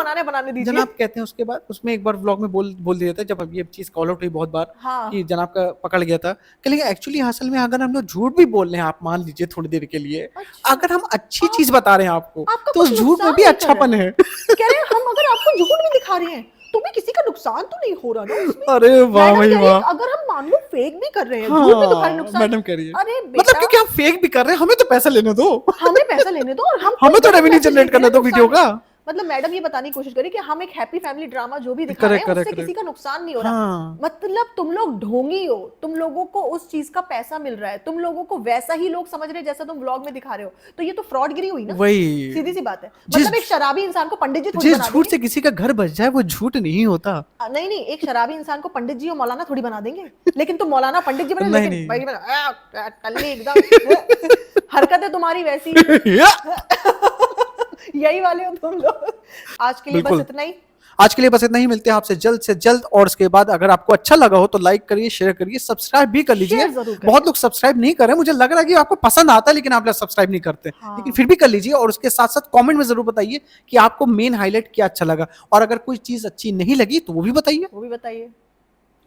कहते हैं। उसके बाद उसमें एक बार व्लॉग में बोल दिया था, जब अब ये चीज कॉल आउट हुई बहुत बार, हाँ। कि जनाब का पकड़ गया था, लेकिन एक्चुअली असल में अगर हम लोग झूठ भी बोल रहे हैं, आप मान लीजिए थोड़ी देर के लिए, अगर हम अच्छी चीज बता रहे हैं आपको, तो उस झूठ में भी अच्छापन है। कह रहे हैं हम अगर आपको झूठ भी दिखा रहे हैं तो भी किसी का नुकसान तो नहीं हो रहा ना उसमें। अरे वाह भाई वाह, अगर हम मान लो फेक भी कर रहे हैं, झूठ भी तो हर नुकसान। मैडम कह रही है, अरे मतलब क्योंकि हम फेक भी कर रहे हैं, हमें तो पैसा लेने दो, हमें पैसा लेने दो, और हमें तो रेवेन्यू जनरेट करने दो वीडियो का। मतलब मैडम ये बताने की कोशिश करी कि हम एक हैप्पी फैमिली ड्रामा जो भी दिखा रहे हैं उससे किसी का नुकसान नहीं हो रहा। हाँ। मतलब तुम लोग ढोंगी हो, तुम लोगों को उस चीज का पैसा मिल रहा है, तुम लोगों को वैसा ही लोग समझ रहे हैं जैसा तुम व्लॉग में दिखा रहे हो, तो ये तो फ्रॉडगिरी हुई ना। वही सीधी सी बात है। मतलब एक शराबी इंसान को पंडित जी थोड़ी बना देंगे। झूठ से किसी का घर बच जाए वो झूठ नहीं होता। नहीं नहीं, एक शराबी इंसान को पंडित जी और मौलाना थोड़ी बना देंगे, लेकिन तुम मौलाना पंडित जी बने, लेकिन भाई टल्ली एकदम हरकतें तुम्हारी वैसी यही वाले हो तुम लोग। आज के लिए बस इतना ही। आज के लिए बस इतना ही, मिलते हैं आपसे जल्द से जल्द। और उसके बाद अगर आपको अच्छा लगा हो तो लाइक करिए, शेयर करिए, सब्सक्राइब भी कर लीजिए। बहुत लोग सब्सक्राइब नहीं कर रहे, मुझे लग रहा है कि आपको पसंद आता है लेकिन आप लोग सब्सक्राइब नहीं करते। हाँ। लेकिन फिर भी कर लीजिए। और उसके साथ साथ कमेंट में जरूर बताइए कि आपको मेन हाईलाइट क्या अच्छा लगा, और अगर कोई चीज अच्छी नहीं लगी तो वो भी बताइए।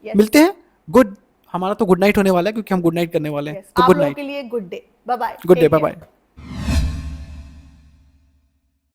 मिलते हैं। गुड, हमारा तो गुड नाइट होने वाला है क्योंकि हम गुड नाइट करने वाले हैं। तो गुड नाइट के लिए good day, bye bye. Good day, bye bye.